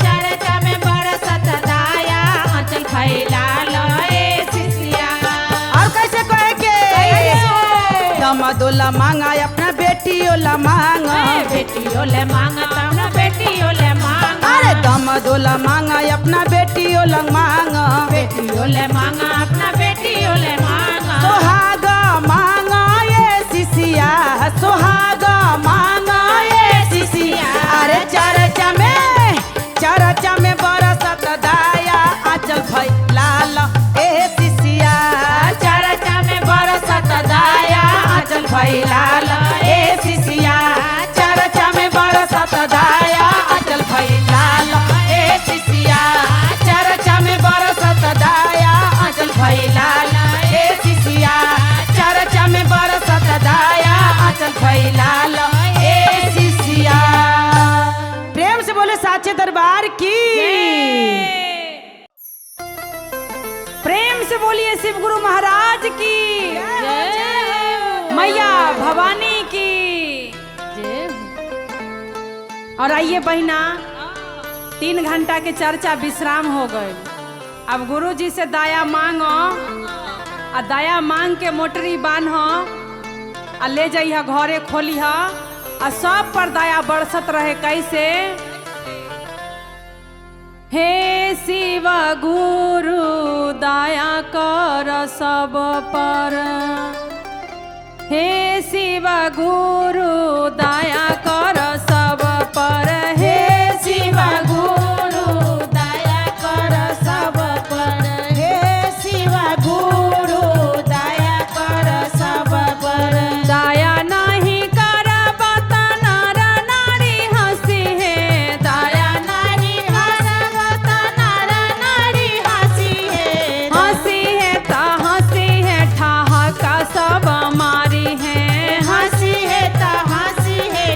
Speaker 4: चर्चा में बरसत दाया, आंचल फैला लाए सिसिया।
Speaker 2: और कैसे कहे के दमदोला मांगा अपना बेटियों ला मांगा।
Speaker 4: बेटियों ले मांगा, अपना बेटियों ले मांगा।
Speaker 2: अरे दमदोला मांगा अपना बेटियों ला मांगा।
Speaker 4: बेटियों ले मांगा, अपना बेटियों ले मांगा।
Speaker 2: सोहागा मांगा ये सिसिया, सोहागा मांगा ये सिसिया, अरे चर्चा में बरसत दाया। आंचल फैला लाए सिसिया,
Speaker 4: चर्चा में बरसत दाया, आंचल फैला लाए सिसिया।
Speaker 2: चर्चा में बरसत दाया। आंचल फैला लाए सिसिया, चर्चा में बरसत दाया। आंचल फैला लाए सिसिया, चर्चा में बरसत दाया। आंचल फैला लाए सिसिया। प्रेम से बोले साचे दरबार की,
Speaker 1: प्रेम से बोलिए शिव गुरु महाराज की, मैया भवानी की। और आइए बहिना, 3 घंटा के चर्चा विश्राम हो गए। अब गुरु जी से दाया मांगो, आ दाया मांग के मोटरी बांधो, आ ले जाइए घरे खोली, आ सब पर दाया बरसत रहे। कैसे? हे शिव गुरु दया कर सब पर, हे शिव गुरु दया कर सब पर, हे शिव गुरु दया कर सब पर,
Speaker 4: हे शिव गुरु दया कर सब पर।
Speaker 1: दया नहीं करब त नर नारी हंसी है, दया
Speaker 4: नहीं हंसब त नर नारी हंसी है।
Speaker 1: हंसी है त हंसी है, ठहाका सब मारी है।
Speaker 4: हंसी है त हंसी है,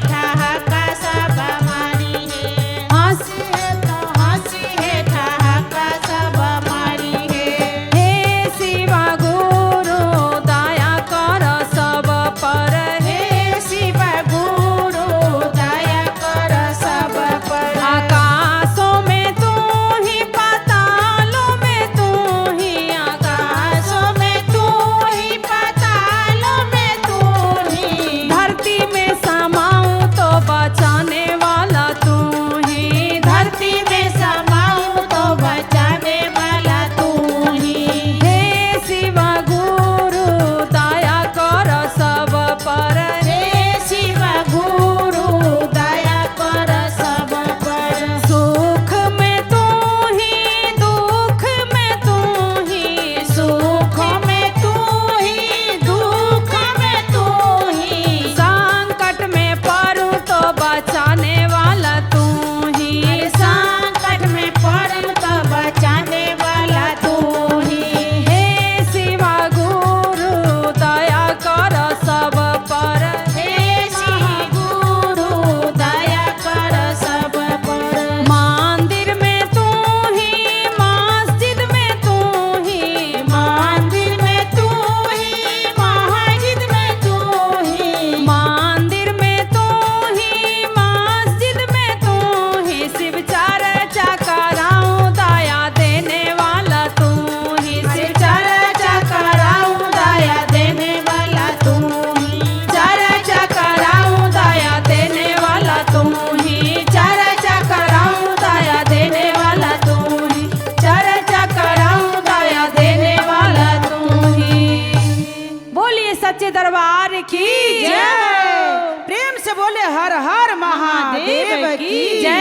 Speaker 2: की
Speaker 4: जय